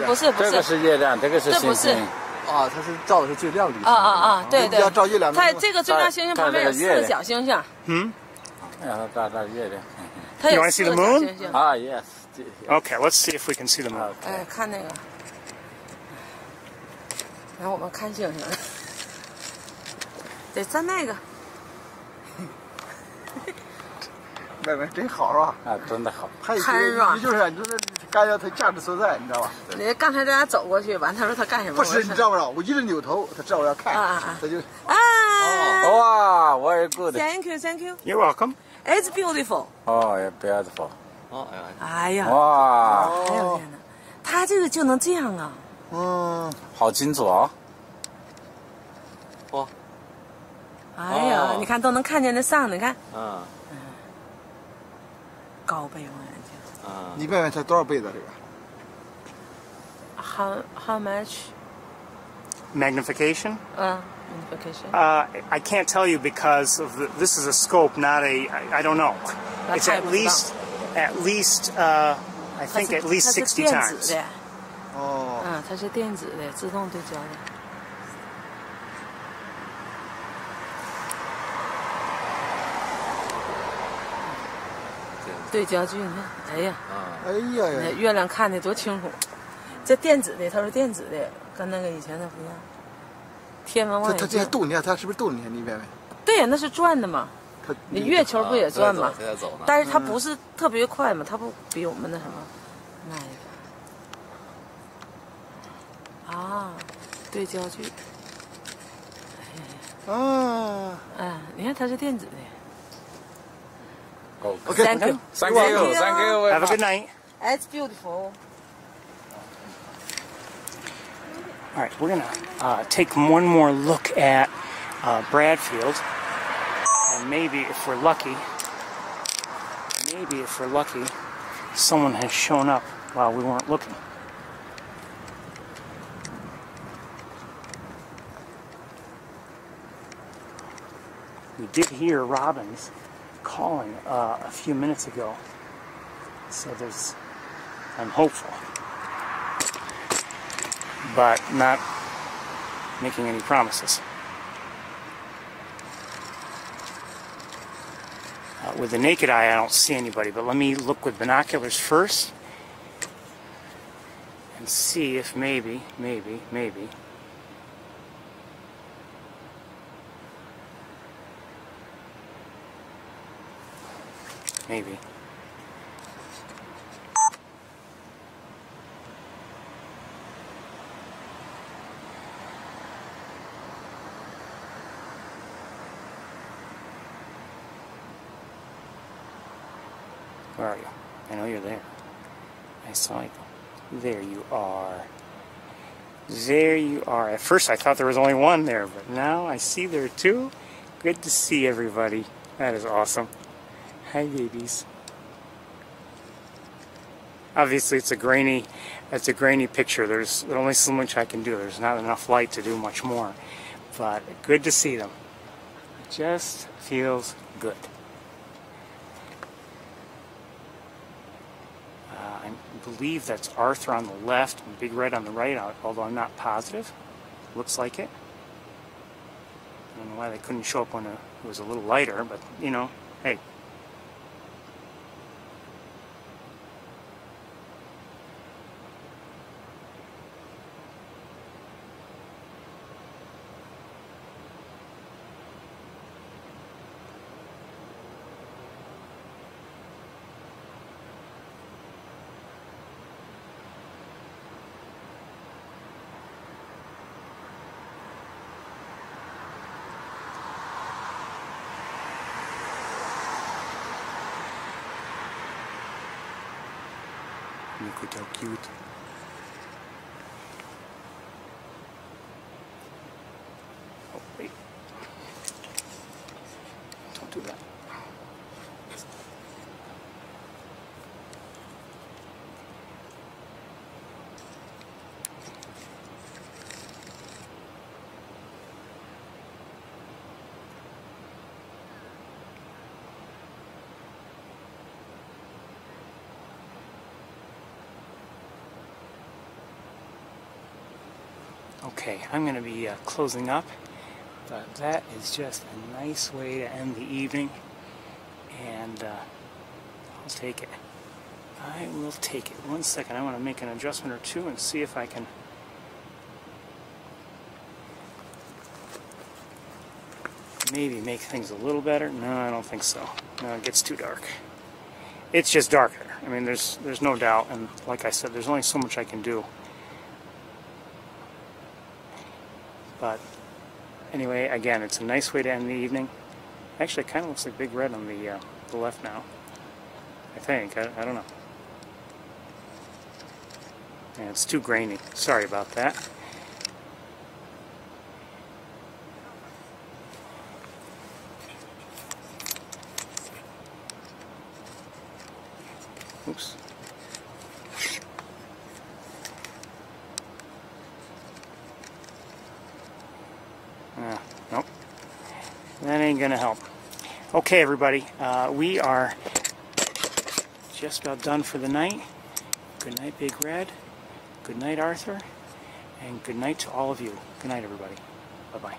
不是。这个是月亮，这个是星星。它是照的是最亮的。对。要照月亮。它这个最亮星星旁边有4个小星星。让它照月亮。它有4个小星星。Yes. Okay, let's see if we can see the moon. 看那个。然后我们看星星，得站那个。外面真好是吧？真的好。他也就是你说这干掉它价值所在，你知道吧？你刚才咱俩走过去，完他说他干什么？不是，你知道不知道？我一直扭头，他知道我要看，他就。哇，very good. Thank you. You're welcome. It's beautiful. Beautiful. 哎呀。哇。哎呦天哪，他这个就能这样啊？好清楚啊。哎呀，你看都能看见那上，你看。高倍望远镜。你问问它多少倍的这个 ？How much? Magnification? Magnification. I can't tell you because of this is a scope, not a. I don't know. It's at least. I think at least 60 times. 它是电子的，自动对焦的。对焦距，你看，哎呀，哎呀呀，月亮看的多清楚。这电子的，它是电子的，跟那个以前的不一样。天文望远镜。它这些动，你看它是不是动？你看里面没？对呀，那是转的嘛。它你月球不也转吗？在走呢。但是它不是特别快嘛，它不比我们那什么慢一点。啊，对焦距。啊，哎，你看它是电子的。OK, Thank you. Thank you. Thank you. Have a good night. It's beautiful. All right, we're gonna take one more look at Bradfield, and maybe if we're lucky, someone has shown up while we weren't looking. We did hear robins calling a few minutes ago, so I'm hopeful, but not making any promises. With the naked eye, I don't see anybody, but let me look with binoculars first and see if maybe. Where are you? I know you're there. I saw you. There you are. There you are. At first I thought there was only one there, but now I see there are two. Good to see everybody. That is awesome. Hi, babies. Obviously it's a grainy picture. There's only so much I can do. There's not enough light to do much more. But good to see them. It just feels good. I believe that's Arthur on the left and Big Red on the right, although I'm not positive. Looks like it. I don't know why they couldn't show up when it was a little lighter, but, you know, hey. Look at how cute. Oh, wait. Don't do that. Okay, I'm going to be closing up, but that is just a nice way to end the evening, and I'll take it. I will take it. One second, I want to make an adjustment or two and see if I can maybe make things a little better. No, I don't think so. No, it gets too dark. It's just darker. I mean, there's no doubt, and like I said, there's only so much I can do. But anyway, again, it's a nice way to end the evening. Actually, it kind of looks like Big Red on the left now. I think. I don't know. Yeah, it's too grainy. Sorry about that. Oops. Nope. That ain't gonna help. Okay, everybody. We are just about done for the night. Good night, Big Red. Good night, Arthur. And good night to all of you. Good night, everybody. Bye-bye.